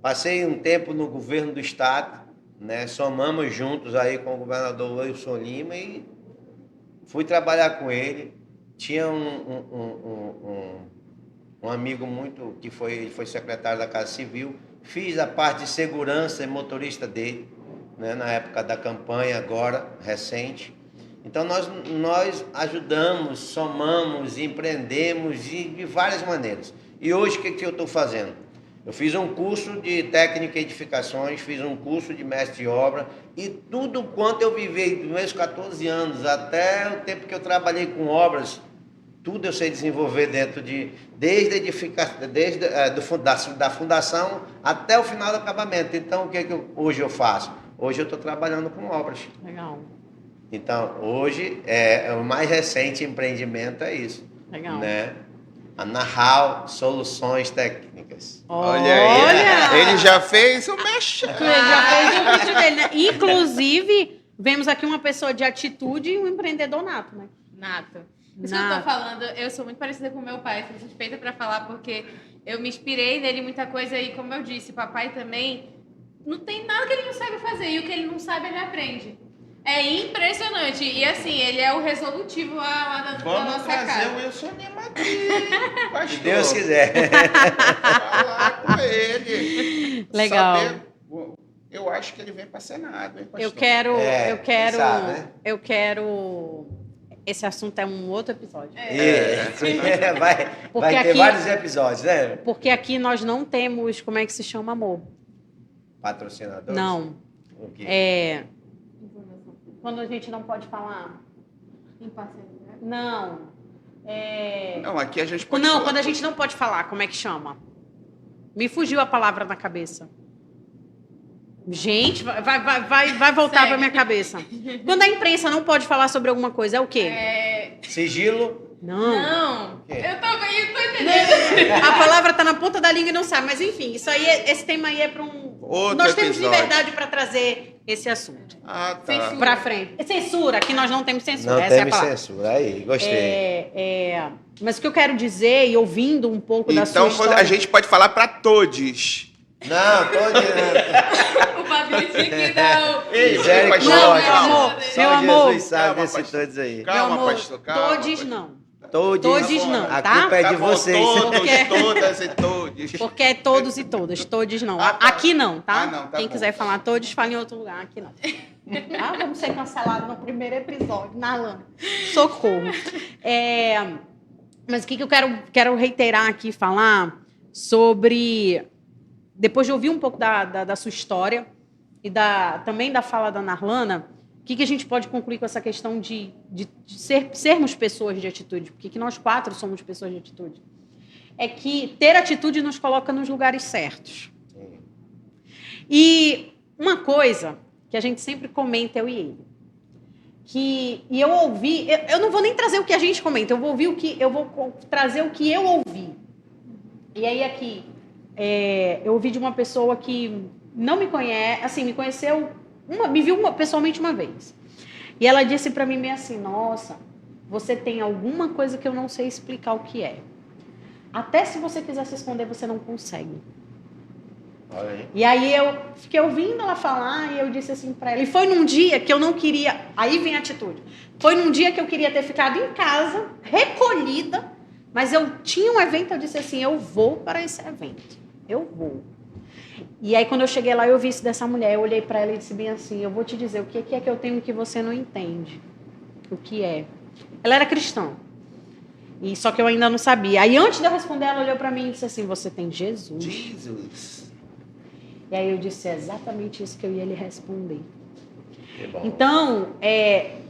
[SPEAKER 4] Passei um tempo no governo do estado, né? Somamos juntos aí com o governador Wilson Lima e fui trabalhar com ele. Tinha um amigo muito que foi secretário da Casa Civil, fiz a parte de segurança e motorista dele, né, na época da campanha agora, recente. Então nós ajudamos, somamos, empreendemos de várias maneiras. E hoje o que eu estou fazendo? Eu fiz um curso de técnica e edificações, fiz um curso de mestre de obra e tudo quanto eu vivi dos meus 14 anos até o tempo que eu trabalhei com obras, tudo eu sei desenvolver dentro desde a edificação, da fundação até o final do acabamento. Então, o que hoje eu faço? Hoje eu estou trabalhando com obras.
[SPEAKER 1] Legal.
[SPEAKER 4] Então, hoje, o mais recente empreendimento é isso.
[SPEAKER 1] Legal.
[SPEAKER 4] Né? A Nahal Soluções Técnicas.
[SPEAKER 2] Olha aí. Ele já fez o mexe.
[SPEAKER 1] Ele já fez o curso dele, né? Inclusive, vemos aqui uma pessoa de atitude e um empreendedor nato, né?
[SPEAKER 3] Nato. Isso que eu tô falando, eu sou muito parecida com meu pai, sou suspeita para falar, porque eu me inspirei nele em muita coisa e, como eu disse, papai também não tem nada que ele não sabe fazer, e o que ele não sabe, ele aprende. É impressionante. E assim, ele é o resolutivo lá da nossa casa.
[SPEAKER 2] Vamos trazer o Wilson Lima aqui, pastor.
[SPEAKER 4] Se Deus quiser.
[SPEAKER 2] Falar com ele.
[SPEAKER 1] Legal.
[SPEAKER 2] Saber, eu acho que ele vem para Senado, hein, pastor?
[SPEAKER 1] Eu quero,
[SPEAKER 4] sabe, né?
[SPEAKER 1] eu quero. Esse assunto é um outro episódio.
[SPEAKER 4] Vai ter vários episódios, né?
[SPEAKER 1] Porque aqui nós não temos, como é que se chama, amor?
[SPEAKER 4] Patrocinadores?
[SPEAKER 1] Não.
[SPEAKER 4] O quê?
[SPEAKER 1] Quando a gente não pode falar.
[SPEAKER 3] Em parceria.
[SPEAKER 1] Não.
[SPEAKER 2] Não, aqui a gente pode
[SPEAKER 1] Não,
[SPEAKER 2] falar
[SPEAKER 1] quando a
[SPEAKER 2] tudo.
[SPEAKER 1] gente não pode falar, como é que chama? Me fugiu a palavra na cabeça. Gente, vai voltar para minha cabeça. Quando a imprensa não pode falar sobre alguma coisa, é o quê?
[SPEAKER 4] Sigilo?
[SPEAKER 3] Não.
[SPEAKER 4] quê?
[SPEAKER 3] Eu tô entendendo.
[SPEAKER 1] A palavra tá na ponta da língua e não sabe. Mas enfim, isso aí, esse tema aí é para um...
[SPEAKER 2] Outro
[SPEAKER 1] nós temos
[SPEAKER 2] episódio.
[SPEAKER 1] liberdade para trazer esse assunto
[SPEAKER 2] Ah, tá.
[SPEAKER 3] Censura.
[SPEAKER 1] para frente. Censura, que nós não temos censura.
[SPEAKER 4] Não
[SPEAKER 1] essa é a
[SPEAKER 4] temos
[SPEAKER 1] palavra.
[SPEAKER 4] censura. Aí, gostei.
[SPEAKER 1] Mas o que eu quero dizer, e ouvindo um pouco da sua
[SPEAKER 2] Então
[SPEAKER 1] história...
[SPEAKER 2] a gente pode falar para todos.
[SPEAKER 4] Não, tô dizendo.
[SPEAKER 3] O Fabinho tinha que dar o...
[SPEAKER 4] Misericórdia.
[SPEAKER 1] Não, meu amor,
[SPEAKER 4] Só
[SPEAKER 1] meu amor.
[SPEAKER 4] Jesus sabe
[SPEAKER 2] Calma,
[SPEAKER 4] desses
[SPEAKER 2] pastor.
[SPEAKER 4] todos aí.
[SPEAKER 2] Calma,
[SPEAKER 1] Meu amor,
[SPEAKER 2] pastor, calma,
[SPEAKER 1] todos
[SPEAKER 2] pastor.
[SPEAKER 1] não.
[SPEAKER 4] Todos
[SPEAKER 1] não,
[SPEAKER 4] A
[SPEAKER 1] tá?
[SPEAKER 4] culpa é de
[SPEAKER 2] Tá bom,
[SPEAKER 4] vocês.
[SPEAKER 2] todos,
[SPEAKER 1] Porque-
[SPEAKER 2] todas e todos.
[SPEAKER 1] Porque é todos e todas, todos não.
[SPEAKER 2] Ah, tá.
[SPEAKER 1] Aqui não, tá?
[SPEAKER 2] Ah, não, tá
[SPEAKER 1] Quem
[SPEAKER 2] bom.
[SPEAKER 1] quiser falar todos, fala em outro lugar, aqui não. Vamos ser cancelados no primeiro episódio, na lama. Socorro. Mas o que eu quero reiterar aqui, falar sobre... Depois de ouvir um pouco da sua história e também da fala da Narlana, o que a gente pode concluir com essa questão de sermos pessoas de atitude? Porque que nós 4 somos pessoas de atitude. É que ter atitude nos coloca nos lugares certos. E uma coisa que a gente sempre comenta, eu e ele. e eu ouvi, eu não vou nem trazer o que a gente comenta, eu vou trazer o que eu ouvi. E aí aqui, eu ouvi de uma pessoa que não me conhece, assim, me conheceu, me viu pessoalmente uma vez. E ela disse para mim meio assim, nossa, você tem alguma coisa que eu não sei explicar o que é. Até se você quiser se esconder, você não consegue.
[SPEAKER 4] Olha aí.
[SPEAKER 1] E aí eu fiquei ouvindo ela falar e eu disse assim para ela. E foi num dia que eu não queria... Aí vem a atitude. Foi num dia que eu queria ter ficado em casa, recolhida, mas eu tinha um evento, eu disse assim, eu vou para esse evento. Eu vou. E aí quando eu cheguei lá, eu vi isso dessa mulher. Eu olhei para ela e disse bem assim, eu vou te dizer o que é que eu tenho que você não entende. O que é? Ela era cristã. E só que eu ainda não sabia. Aí antes de eu responder, ela olhou para mim e disse assim, você tem Jesus.
[SPEAKER 2] Jesus.
[SPEAKER 1] E aí eu disse, é exatamente isso que eu ia lhe responder.
[SPEAKER 4] Que bom.
[SPEAKER 1] Então,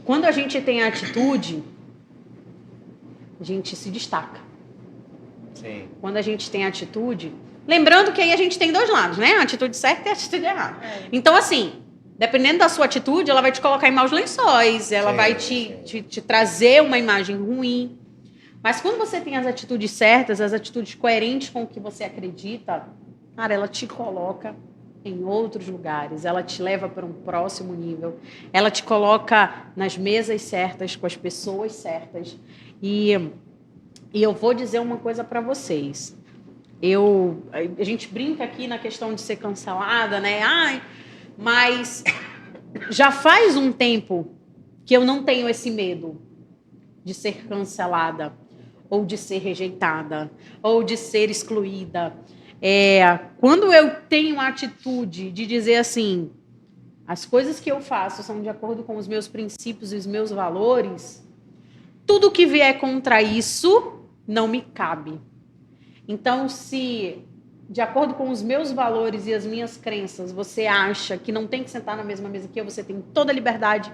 [SPEAKER 1] quando a gente tem a atitude, a gente se destaca.
[SPEAKER 4] Sim.
[SPEAKER 1] Quando a gente tem a atitude... Lembrando que aí a gente tem dois lados, né? A atitude certa e a atitude errada. Então, assim, dependendo da sua atitude, ela vai te colocar em maus lençóis, ela vai te trazer uma imagem ruim. Mas quando você tem as atitudes certas, as atitudes coerentes com o que você acredita, cara, ela te coloca em outros lugares, ela te leva para um próximo nível, ela te coloca nas mesas certas, com as pessoas certas. E eu vou dizer uma coisa para vocês. A gente brinca aqui na questão de ser cancelada, né? Mas já faz um tempo que eu não tenho esse medo de ser cancelada, ou de ser rejeitada, ou de ser excluída. Quando eu tenho a atitude de dizer assim, as coisas que eu faço são de acordo com os meus princípios e os meus valores, tudo que vier contra isso não me cabe. Então, se, de acordo com os meus valores e as minhas crenças, você acha que não tem que sentar na mesma mesa que eu, você tem toda a liberdade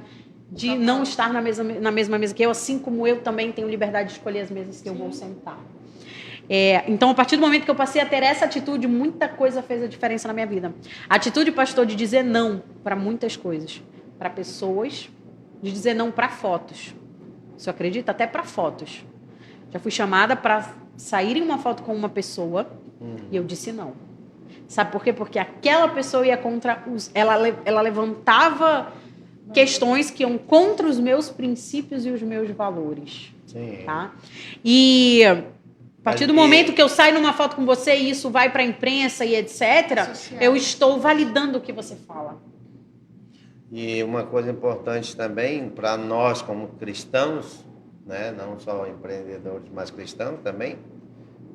[SPEAKER 1] de não estar na mesma mesa que eu, assim como eu também tenho liberdade de escolher as mesas que eu vou sentar. Então, a partir do momento que eu passei a ter essa atitude, muita coisa fez a diferença na minha vida. A atitude, pastor, de dizer não para muitas coisas. Para pessoas, de dizer não para fotos. Você acredita? Até para fotos. Já fui chamada para sair em uma foto com uma pessoa e eu disse não. Sabe por quê? Porque aquela pessoa ia contra ela levantava questões que iam contra os meus princípios e os meus valores.
[SPEAKER 4] Sim.
[SPEAKER 1] Tá? E a partir do momento que eu saio numa foto com você e isso vai para a imprensa e etc., eu estou validando o que você fala.
[SPEAKER 4] E uma coisa importante também para nós como cristãos, né? Não só empreendedores, mas cristãos também,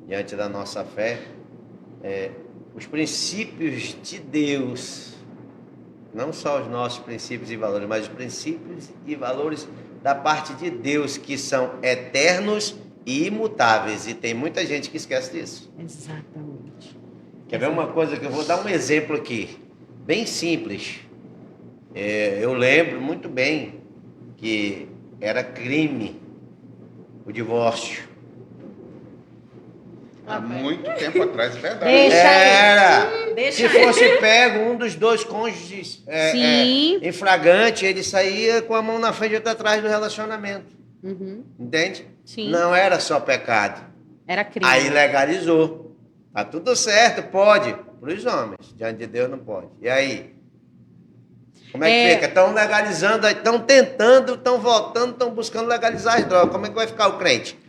[SPEAKER 4] diante da nossa fé, os princípios de Deus, não só os nossos princípios e valores, mas os princípios e valores da parte de Deus, que são eternos e imutáveis, e tem muita gente que esquece disso.
[SPEAKER 1] Exatamente.
[SPEAKER 4] Quer ver uma coisa que eu vou dar um exemplo aqui, bem simples. Eu lembro muito bem que era crime o divórcio.
[SPEAKER 2] Há muito tempo atrás, é verdade.
[SPEAKER 1] Deixa
[SPEAKER 4] Se fosse pego um dos dois cônjuges
[SPEAKER 1] Sim.
[SPEAKER 4] em flagrante, ele saía com a mão na frente e outra atrás do relacionamento.
[SPEAKER 1] Uhum.
[SPEAKER 4] Entende?
[SPEAKER 1] Sim.
[SPEAKER 4] Não era só pecado.
[SPEAKER 1] Era crime.
[SPEAKER 4] Aí legalizou. Tá tudo certo, pode. Para os homens. Diante de Deus não pode. E aí? Como é que fica? Estão legalizando, estão tentando, estão voltando, estão buscando legalizar as drogas. Como é que vai ficar o crente?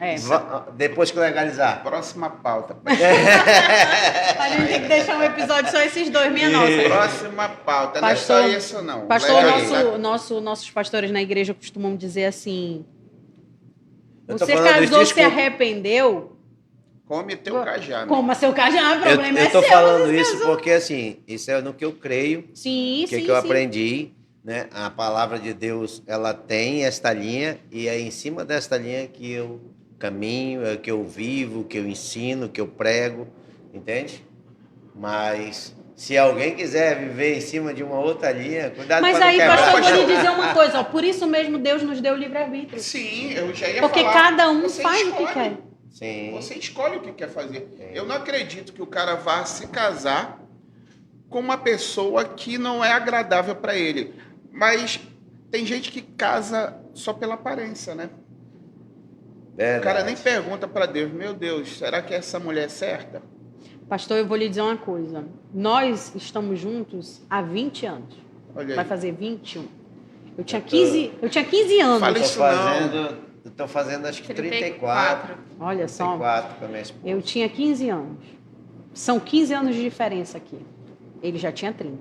[SPEAKER 4] Depois que legalizar?
[SPEAKER 2] Próxima pauta.
[SPEAKER 1] A gente tem que deixar um episódio só esses dois, minha nossa.
[SPEAKER 2] Próxima pauta.
[SPEAKER 1] Pastor,
[SPEAKER 2] não é só isso, não.
[SPEAKER 1] Pastor,
[SPEAKER 2] Legalizar.
[SPEAKER 1] nossos pastores na igreja costumam dizer assim,
[SPEAKER 4] Eu tô
[SPEAKER 1] você
[SPEAKER 4] falando
[SPEAKER 1] casou,
[SPEAKER 4] isso,
[SPEAKER 1] se arrependeu,
[SPEAKER 2] Come teu cajado.
[SPEAKER 1] coma seu cajado, o problema
[SPEAKER 4] eu tô
[SPEAKER 1] seu.
[SPEAKER 4] falando
[SPEAKER 1] você
[SPEAKER 4] isso
[SPEAKER 1] casou.
[SPEAKER 4] porque, assim, isso é no que eu creio,
[SPEAKER 1] Sim,
[SPEAKER 4] o que
[SPEAKER 1] sim,
[SPEAKER 4] eu
[SPEAKER 1] sim.
[SPEAKER 4] aprendi, né? A palavra de Deus, ela tem esta linha, e é em cima desta linha que eu caminho, é que eu vivo, que eu ensino, que eu prego, entende? Mas se alguém quiser viver em cima de uma outra linha, cuidado
[SPEAKER 1] Mas
[SPEAKER 4] para não
[SPEAKER 1] aí,
[SPEAKER 4] quebrar.
[SPEAKER 1] pastor, eu vou lhe dizer uma coisa, ó, por isso mesmo Deus nos deu o livre-arbítrio.
[SPEAKER 2] Sim, eu já ia
[SPEAKER 1] Porque
[SPEAKER 2] falar.
[SPEAKER 1] cada um
[SPEAKER 2] Você
[SPEAKER 1] faz o
[SPEAKER 2] escolhe.
[SPEAKER 1] que quer.
[SPEAKER 4] Sim.
[SPEAKER 2] Você escolhe o que quer fazer. Eu não acredito que o cara vá se casar com uma pessoa que não é agradável para ele. Mas Tem gente que casa só pela aparência, né?
[SPEAKER 4] Verdade.
[SPEAKER 2] O cara nem pergunta para Deus, meu Deus, será que essa mulher é certa?
[SPEAKER 1] Pastor, eu vou lhe dizer uma coisa. Nós estamos juntos há 20 anos.
[SPEAKER 2] Olha
[SPEAKER 1] Vai
[SPEAKER 2] aí.
[SPEAKER 1] fazer 21. Eu tinha 15 anos.
[SPEAKER 2] Fala isso não.
[SPEAKER 4] Eu tô fazendo acho que 34.
[SPEAKER 1] Olha só.
[SPEAKER 4] 34 com a minha esposa.
[SPEAKER 1] Eu tinha 15 anos. São 15 anos de diferença aqui. Ele já tinha 30.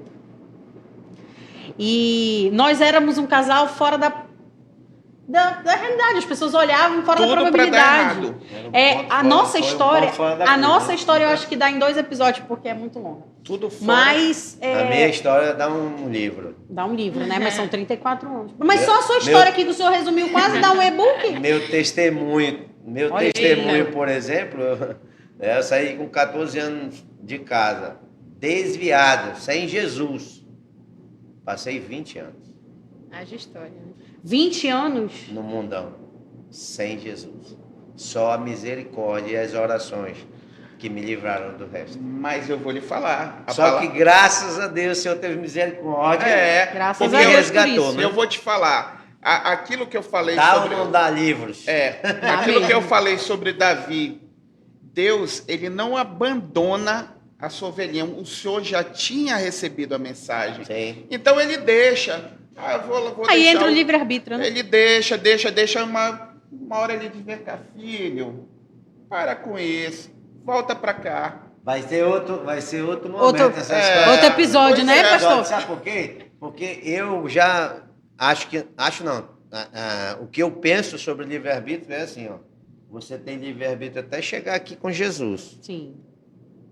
[SPEAKER 1] E nós éramos um casal fora da realidade. As pessoas olhavam fora da
[SPEAKER 2] Tudo pra dar
[SPEAKER 1] probabilidade.
[SPEAKER 2] errado.
[SPEAKER 4] Era um
[SPEAKER 1] É,
[SPEAKER 4] ponto
[SPEAKER 1] a
[SPEAKER 4] fora-
[SPEAKER 1] nossa
[SPEAKER 4] foi um
[SPEAKER 1] história,
[SPEAKER 4] ponto fora da
[SPEAKER 1] a
[SPEAKER 4] curva.
[SPEAKER 1] nossa história eu acho que dá em 2 episódios, porque é muito longa.
[SPEAKER 2] Tudo fora.
[SPEAKER 1] Mas
[SPEAKER 4] A minha história dá um livro.
[SPEAKER 1] dá um livro, né? Mas são 34 anos. Mas
[SPEAKER 4] Meu-
[SPEAKER 1] só a sua história aqui que o senhor resumiu quase dá um e-book.
[SPEAKER 4] Meu testemunho,
[SPEAKER 1] Olha aí.
[SPEAKER 4] por exemplo, eu saí com 14 anos de casa, desviado, sem Jesus. Passei 20 anos
[SPEAKER 3] Haja história, né?
[SPEAKER 1] 20 anos.
[SPEAKER 4] no mundão, sem Jesus. Só a misericórdia e as orações que me livraram do resto.
[SPEAKER 2] Mas eu vou lhe falar. A
[SPEAKER 4] Só
[SPEAKER 2] palavra-
[SPEAKER 4] que graças a Deus o Senhor teve misericórdia.
[SPEAKER 1] Graças
[SPEAKER 2] porque
[SPEAKER 1] a Deus por
[SPEAKER 4] resgatou,
[SPEAKER 1] isso.
[SPEAKER 4] né?
[SPEAKER 2] Eu vou te falar. Aquilo que eu falei
[SPEAKER 4] Dá
[SPEAKER 2] sobre...
[SPEAKER 4] ou não dá livros?
[SPEAKER 2] Aquilo que eu
[SPEAKER 1] mesmo.
[SPEAKER 2] falei sobre Davi. Deus, ele não abandona a sua ovelhinha. O Senhor já tinha recebido a mensagem.
[SPEAKER 4] Sim.
[SPEAKER 2] Então ele deixa. Eu vou
[SPEAKER 1] Aí
[SPEAKER 2] deixar
[SPEAKER 1] entra o livre-arbítrio, né?
[SPEAKER 2] Ele deixa uma hora ele diz, cá, filho, para com isso. Volta para cá.
[SPEAKER 4] Vai ser outro momento
[SPEAKER 1] Outro-
[SPEAKER 4] essa história.
[SPEAKER 1] Outro episódio,
[SPEAKER 2] Pois
[SPEAKER 1] né,
[SPEAKER 2] é.
[SPEAKER 1] pastor?
[SPEAKER 4] Sabe por quê? Porque eu já acho não. O que eu penso sobre livre-arbítrio é assim, ó. Você tem livre-arbítrio até chegar aqui com Jesus.
[SPEAKER 1] Sim.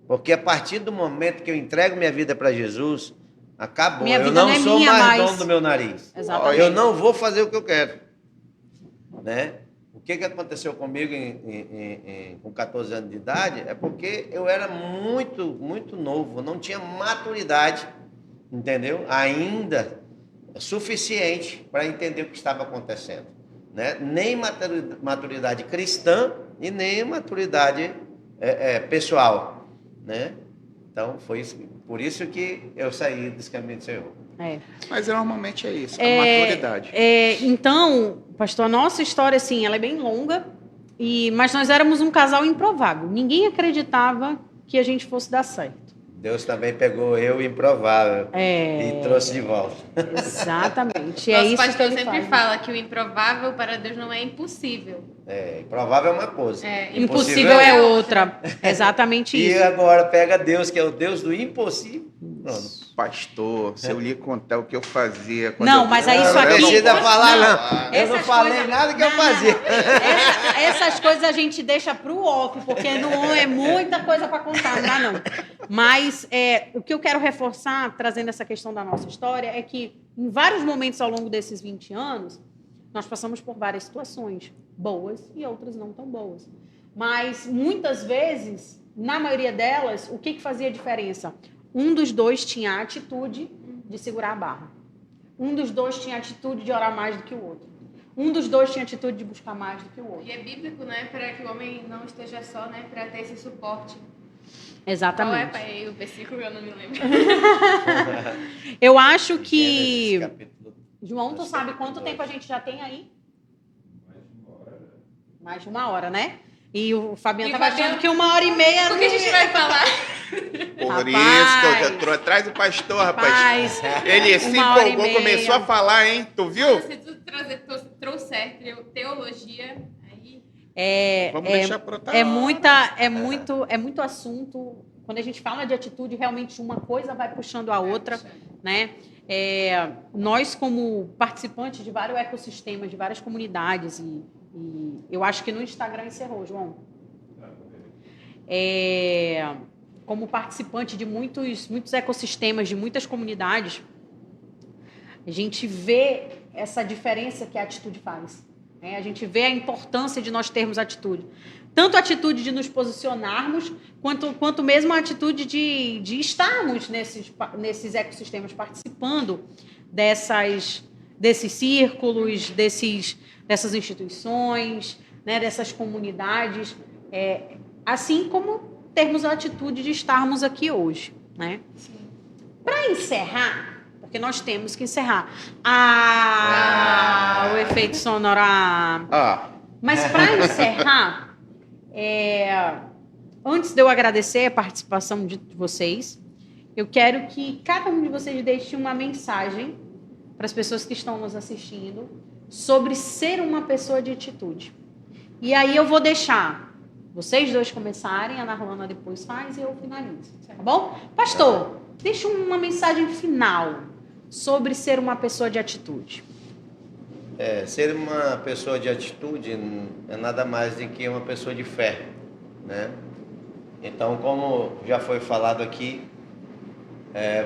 [SPEAKER 4] Porque a partir do momento que eu entrego minha vida para Jesus, acabou.
[SPEAKER 1] Minha
[SPEAKER 4] Eu
[SPEAKER 1] vida
[SPEAKER 4] não
[SPEAKER 1] não é
[SPEAKER 4] sou
[SPEAKER 1] minha
[SPEAKER 4] mais
[SPEAKER 1] mais.
[SPEAKER 4] dono do meu nariz.
[SPEAKER 1] Exatamente.
[SPEAKER 4] Eu não vou fazer o que eu quero. Né? O que aconteceu comigo com 14 anos de idade é porque eu era muito, muito novo, não tinha maturidade, entendeu? Ainda suficiente para entender o que estava acontecendo. Né? Nem maturidade cristã e nem maturidade pessoal. Né? Então, foi isso, por isso que eu saí desse caminho do Senhor.
[SPEAKER 1] É.
[SPEAKER 2] Mas normalmente é isso, a maturidade.
[SPEAKER 1] Então, pastor, a nossa história, assim, ela é bem longa, mas nós éramos um casal improvável. Ninguém acreditava que a gente fosse dar certo.
[SPEAKER 4] Deus também pegou eu improvável e trouxe de volta.
[SPEAKER 1] Exatamente. É
[SPEAKER 3] Nosso
[SPEAKER 1] isso que
[SPEAKER 3] pastor
[SPEAKER 1] ele
[SPEAKER 3] sempre
[SPEAKER 1] faz.
[SPEAKER 3] fala que o improvável para Deus não é impossível.
[SPEAKER 4] Improvável é uma coisa.
[SPEAKER 1] Impossível é outra. Exatamente
[SPEAKER 4] E
[SPEAKER 1] isso.
[SPEAKER 4] agora pega Deus, que é o Deus do impossível. Pronto.
[SPEAKER 2] Pastor, se eu lhe contar o que eu fazia... quando
[SPEAKER 1] Não,
[SPEAKER 2] eu-
[SPEAKER 1] mas aí
[SPEAKER 4] Não,
[SPEAKER 1] isso
[SPEAKER 4] não
[SPEAKER 1] aqui...
[SPEAKER 4] precisa falar, não. Eu não
[SPEAKER 1] Essas
[SPEAKER 4] falei
[SPEAKER 1] coisas-
[SPEAKER 4] nada que eu
[SPEAKER 1] Não,
[SPEAKER 4] fazia.
[SPEAKER 1] não. Essas coisas a gente deixa pro off, porque não é muita coisa para contar, não dá não. Mas o que eu quero reforçar, trazendo essa questão da nossa história, é que em vários momentos ao longo desses 20 anos, nós passamos por várias situações, boas e outras não tão boas. Mas muitas vezes, na maioria delas, o que fazia diferença? Um dos dois tinha a atitude de segurar a barra. Um dos dois tinha a atitude de orar mais do que o outro. Um dos dois tinha a atitude de buscar mais do que o outro.
[SPEAKER 3] E é bíblico, né? Para que o homem não esteja só, né? Para ter esse suporte.
[SPEAKER 1] Exatamente.
[SPEAKER 3] Qual é, pai? O versículo eu não me lembro.
[SPEAKER 1] Eu acho
[SPEAKER 4] Gênesis,
[SPEAKER 1] que...
[SPEAKER 4] capítulo-
[SPEAKER 1] João, tu sabe quanto tempo a gente já tem aí? Mais de 1 hora, né? E o Fabiano
[SPEAKER 3] E
[SPEAKER 1] estava
[SPEAKER 3] Fabiano-
[SPEAKER 1] achando que 1h30...
[SPEAKER 3] O que a gente vai falar?
[SPEAKER 2] Por
[SPEAKER 1] Rapaz.
[SPEAKER 2] isso que eu já tô atrás do pastor, rapaz. Ele se
[SPEAKER 1] 1h30.
[SPEAKER 2] empolgou, começou a falar, hein? Tu viu?
[SPEAKER 3] Se tu trouxer teologia, aí...
[SPEAKER 2] Vamos deixar pro outra
[SPEAKER 1] É
[SPEAKER 2] hora.
[SPEAKER 1] muito assunto. Quando a gente fala de atitude, realmente uma coisa vai puxando a outra, né? Nós, como participantes de vários ecossistemas, de várias comunidades, e eu acho que no Instagram encerrou, João. Como participante de muitos ecossistemas, de muitas comunidades, a gente vê essa diferença que a atitude faz. A gente vê a importância de nós termos atitude. Tanto a atitude de nos posicionarmos, quanto mesmo a atitude de estarmos nesses ecossistemas, participando desses círculos, dessas instituições, né, dessas comunidades, assim como termos a atitude de estarmos aqui hoje. Né? Para encerrar, porque porque nós temos que encerrar. O efeito sonoro. Mas para encerrar, antes de eu agradecer a participação de vocês, eu quero que cada um de vocês deixe uma mensagem para as pessoas que estão nos assistindo sobre ser uma pessoa de atitude. E aí eu vou deixar vocês dois começarem, a Narlana depois faz e eu finalizo, tá bom? Pastor, deixa uma mensagem final sobre ser uma pessoa de atitude.
[SPEAKER 4] Ser uma pessoa de atitude é nada mais do que uma pessoa de fé, né? Então, como já foi falado aqui,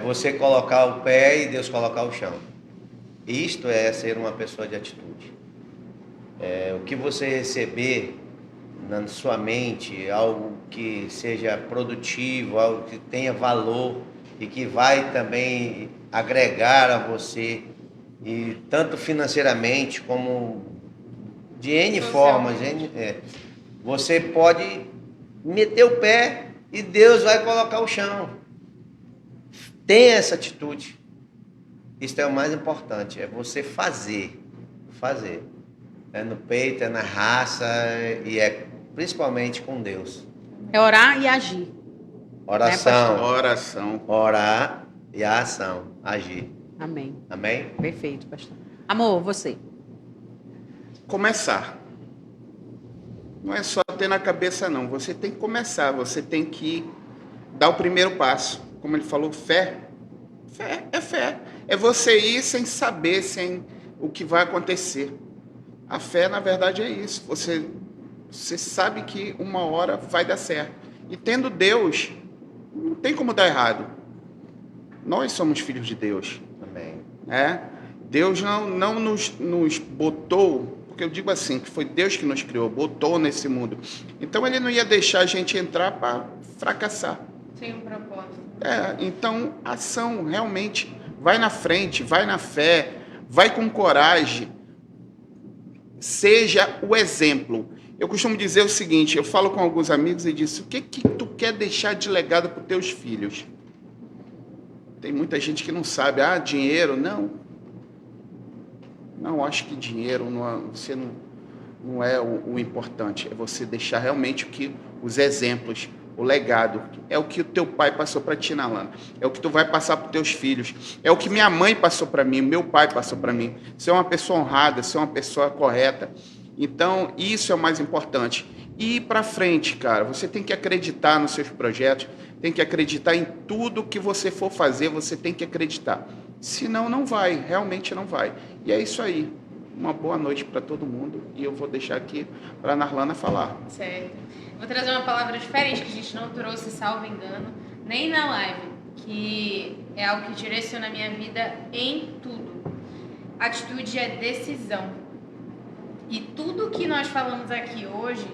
[SPEAKER 4] você colocar o pé e Deus colocar o chão. Isto é ser uma pessoa de atitude. O que você receber na sua mente, algo que seja produtivo, algo que tenha valor e que vai também agregar a você, e tanto financeiramente como de N formas, você pode meter o pé e Deus vai colocar o chão. Tenha essa atitude. Isso é o mais importante, é você fazer. É no peito, é na raça e é principalmente com Deus.
[SPEAKER 1] É orar e agir.
[SPEAKER 4] Oração.
[SPEAKER 2] Oração.
[SPEAKER 4] Orar e a ação, agir.
[SPEAKER 1] Amém.
[SPEAKER 4] Amém?
[SPEAKER 1] Perfeito, pastor. Amor, você.
[SPEAKER 2] Começar. Não é só ter na cabeça, não. Você tem que começar, você tem que dar o primeiro passo. Como ele falou, fé. Fé é fé. É você ir sem saber, sem o que vai acontecer. A fé, na verdade, é isso. Você sabe que uma hora vai dar certo. E tendo Deus, não tem como dar errado. Nós somos filhos de Deus.
[SPEAKER 4] Amém.
[SPEAKER 2] Deus não nos botou, porque eu digo assim, que foi Deus que nos criou, botou nesse mundo. Então, Ele não ia deixar a gente entrar para fracassar.
[SPEAKER 3] Sem um propósito.
[SPEAKER 2] Então, ação, realmente, vai na frente, vai na fé, vai com coragem. Seja o exemplo. Eu costumo dizer o seguinte, eu falo com alguns amigos e disse, o que tu quer deixar de legado para os teus filhos? Tem muita gente que não sabe, dinheiro, não. Não, acho que dinheiro não é o importante, é você deixar realmente os exemplos, o legado, é o que o teu pai passou para ti, Narlana, é o que tu vai passar para os teus filhos, é o que minha mãe passou para mim, meu pai passou para mim, ser uma pessoa honrada, ser uma pessoa correta. Então, isso é o mais importante. E ir para frente, cara, você tem que acreditar nos seus projetos, tem que acreditar em tudo que você for fazer, você tem que acreditar. Senão, não vai, realmente não vai. E é isso aí. Uma boa noite para todo mundo e eu vou deixar aqui para a Narlana falar.
[SPEAKER 3] Certo. Vou trazer uma palavra diferente que a gente não trouxe, salvo engano, nem na live, que é algo que direciona a minha vida em tudo. Atitude é decisão. E tudo que nós falamos aqui hoje,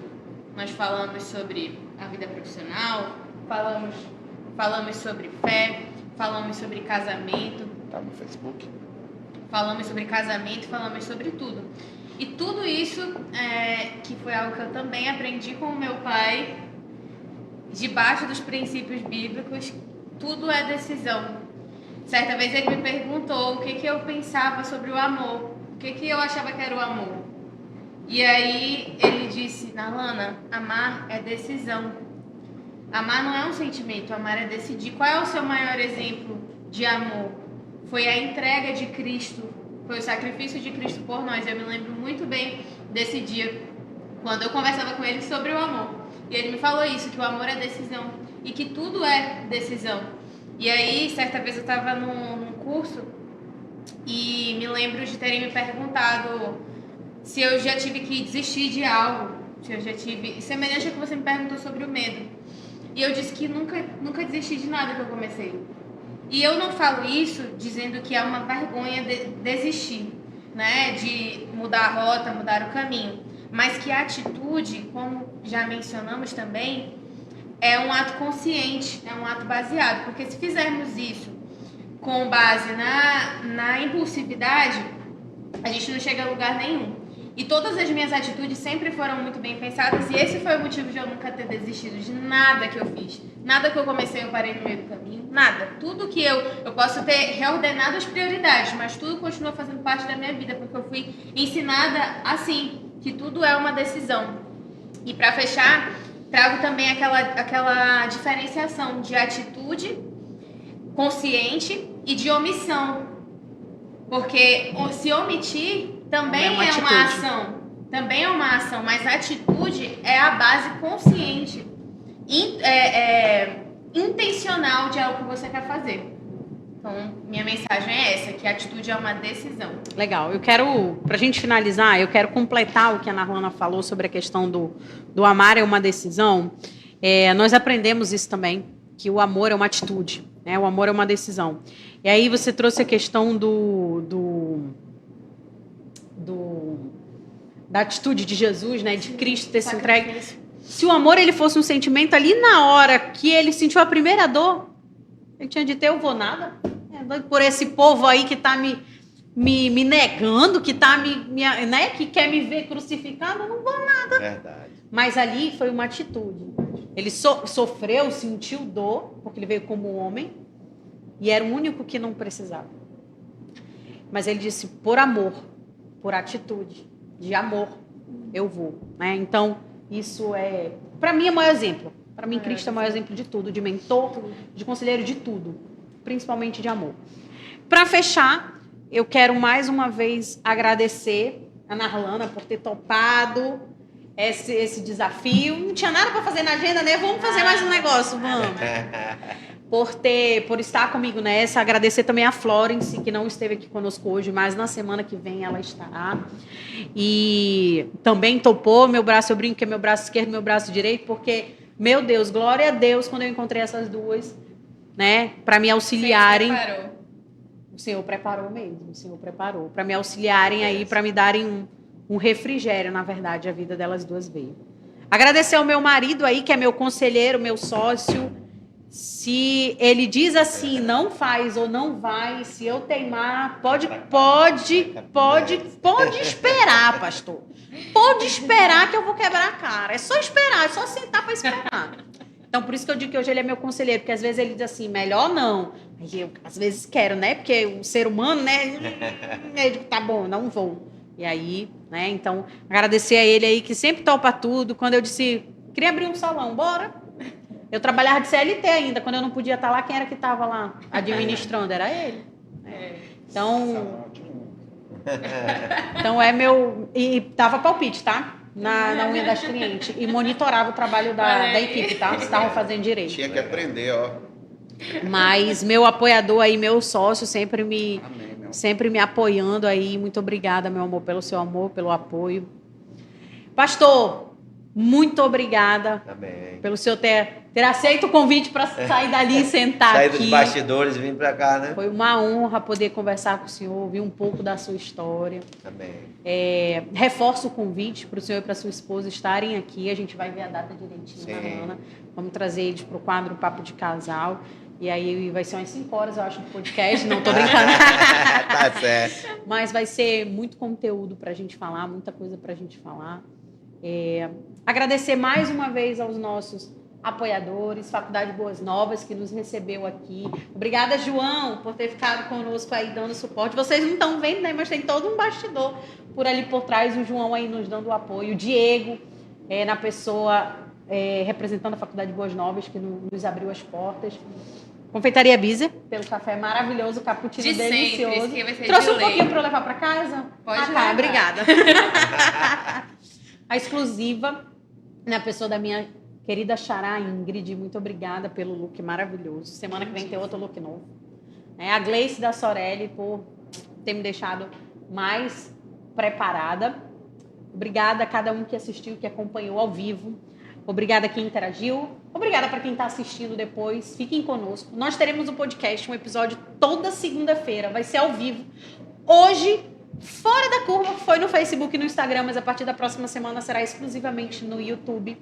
[SPEAKER 3] nós falamos sobre a vida profissional, falamos sobre fé, falamos sobre casamento.
[SPEAKER 2] Tá no Facebook?
[SPEAKER 3] Falamos sobre casamento, falamos sobre tudo. E tudo isso, que foi algo que eu também aprendi com o meu pai, debaixo dos princípios bíblicos, tudo é decisão. Certa vez ele me perguntou o que eu pensava sobre o amor, o que eu achava que era o amor. E aí ele disse, Narlana, amar é decisão. Amar não é um sentimento, amar é decidir. Qual é o seu maior exemplo de amor? Foi a entrega de Cristo, foi o sacrifício de Cristo por nós. Eu me lembro muito bem desse dia, quando eu conversava com ele sobre o amor. E ele me falou isso, que o amor é decisão e que tudo é decisão. E aí, certa vez eu estava num curso e me lembro de terem me perguntado se eu já tive que desistir de algo, se eu já tive... Semelhante ao que você me perguntou sobre o medo. E eu disse que nunca desisti de nada que eu comecei. E eu não falo isso dizendo que é uma vergonha desistir, né? De mudar a rota, mudar o caminho. Mas que a atitude, como já mencionamos também, é um ato consciente, é um ato baseado. Porque se fizermos isso com base na impulsividade, a gente não chega a lugar nenhum. E todas as minhas atitudes sempre foram muito bem pensadas, e esse foi o motivo de eu nunca ter desistido de nada que eu fiz. Nada que eu comecei, eu parei no meio do caminho, nada. Tudo que eu posso ter reordenado as prioridades, mas tudo continua fazendo parte da minha vida, porque eu fui ensinada assim, que tudo é uma decisão. E para fechar, trago também aquela diferenciação de atitude consciente e de omissão. Porque se omitir também é uma ação. Também é uma ação, mas a atitude é a base consciente, intencional de algo que você quer fazer. Então, minha mensagem é essa, que a atitude é uma decisão.
[SPEAKER 1] Legal. Eu quero, pra gente finalizar, eu quero completar o que a Ana Rolana falou sobre a questão do amar é uma decisão. Nós aprendemos isso também, que o amor é uma atitude, né? O amor é uma decisão. E aí você trouxe a questão da atitude de Jesus, né? De Cristo ter se entregue. Se o amor ele fosse um sentimento ali na hora que ele sentiu a primeira dor, ele tinha de ter, eu vou nada. Por esse povo aí que está me negando, que tá né? Que quer me ver crucificado, eu não vou nada.
[SPEAKER 4] Verdade.
[SPEAKER 1] Mas ali foi uma atitude. Ele sofreu, sentiu dor, porque ele veio como homem, e era o único que não precisava. Mas ele disse, por amor, por atitude, de amor, eu vou. Né? Então, isso para mim, é o maior exemplo. Para mim, Cristo é o maior exemplo de tudo, de mentor, de conselheiro, de tudo. Principalmente de amor. Para fechar, eu quero mais uma vez agradecer a Ana Rolana por ter topado esse desafio. Não tinha nada para fazer na agenda, né? Vamos fazer mais um negócio, vamos. Por estar comigo nessa. Agradecer também a Florence, que não esteve aqui conosco hoje, mas na semana que vem ela estará. E também topou meu braço, eu brinco que é meu braço esquerdo e meu braço direito, porque, meu Deus, glória a Deus, quando eu encontrei essas duas, né, para me auxiliarem. O Senhor preparou mesmo, o Senhor preparou. Para me auxiliarem aí, para me darem um refrigério, na verdade, a vida delas duas veio. Agradecer ao meu marido aí, que é meu conselheiro, meu sócio. Se ele diz assim, não faz ou não vai, se eu teimar, pode esperar, pastor. Pode esperar que eu vou quebrar a cara. É só esperar, é só sentar para esperar. Então, por isso que eu digo que hoje ele é meu conselheiro, porque às vezes ele diz assim, melhor não. Aí eu, às vezes, quero, né? Porque o ser humano, né? Eu digo, tá bom, não vou. E aí, né? Então, agradecer a ele aí, que sempre topa tudo. Quando eu disse, queria abrir um salão, bora? Eu trabalhava de CLT ainda. Quando eu não podia estar lá, quem era que estava lá administrando? Era ele. Então é meu... E dava palpite, tá? Na unha das clientes. E monitorava o trabalho da equipe, tá? Se estavam fazendo direito.
[SPEAKER 2] Tinha que aprender, ó.
[SPEAKER 1] Mas meu apoiador aí, meu sócio, sempre me apoiando aí. Muito obrigada, meu amor, pelo seu amor, pelo apoio. Pastor, muito obrigada.
[SPEAKER 4] Amém.
[SPEAKER 1] Pelo senhor ter aceito o convite para sair dali e sentar
[SPEAKER 4] Sair
[SPEAKER 1] aqui.
[SPEAKER 4] dos bastidores e vir para cá, né?
[SPEAKER 1] Foi uma honra poder conversar com o senhor, ouvir um pouco da sua história.
[SPEAKER 4] Amém.
[SPEAKER 1] Reforço o convite para o senhor e para sua esposa estarem aqui. A gente vai ver a data direitinho, Ana. Vamos trazer eles para o quadro Papo de Casal. E aí vai ser umas 5 horas, eu acho, do podcast. Não estou brincando.
[SPEAKER 4] Tá certo.
[SPEAKER 1] Mas vai ser muito conteúdo para a gente falar, muita coisa para a gente falar. Agradecer mais uma vez aos nossos apoiadores, Faculdade Boas Novas, que nos recebeu aqui. Obrigada, João, por ter ficado conosco aí dando suporte. Vocês não estão vendo, né? Mas tem todo um bastidor por ali por trás, o João aí nos dando o apoio. O Diego, na pessoa representando a Faculdade Boas Novas, que nos abriu as portas. Confeitaria Bizer, pelo café maravilhoso, cappuccino delicioso. Trouxe um pouquinho para eu levar para casa?
[SPEAKER 3] Pode
[SPEAKER 1] tá, obrigada. A exclusiva, na pessoa da minha querida xará Ingrid, muito obrigada pelo look maravilhoso. Semana que vem tem outro look novo. A Gleice da Sorelli por ter me deixado mais preparada. Obrigada a cada um que assistiu, que acompanhou ao vivo. Obrigada a quem interagiu. Obrigada para quem está assistindo depois. Fiquem conosco. Nós teremos um podcast, um episódio toda segunda-feira. Vai ser ao vivo. Hoje, fora da curva, foi no Facebook e no Instagram, mas a partir da próxima semana será exclusivamente no YouTube.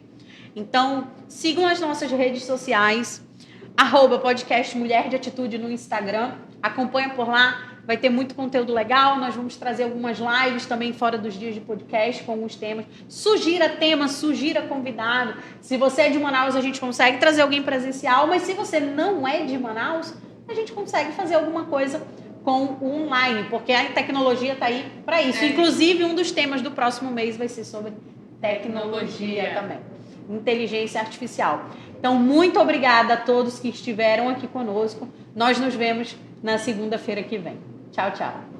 [SPEAKER 1] Então, sigam as nossas redes sociais, @podcast Mulher de Atitude no Instagram. Acompanha por lá. vai ter muito conteúdo legal. Nós vamos trazer algumas lives também fora dos dias de podcast com alguns temas. Sugira tema, sugira convidado. Se você é de Manaus, a gente consegue trazer alguém presencial, mas se você não é de Manaus, a gente consegue fazer alguma coisa com o online, porque a tecnologia está aí para isso. Inclusive, um dos temas do próximo mês vai ser sobre tecnologia também. Inteligência artificial. Então, muito obrigada a todos que estiveram aqui conosco. Nós nos vemos na segunda-feira que vem. Tchau, tchau.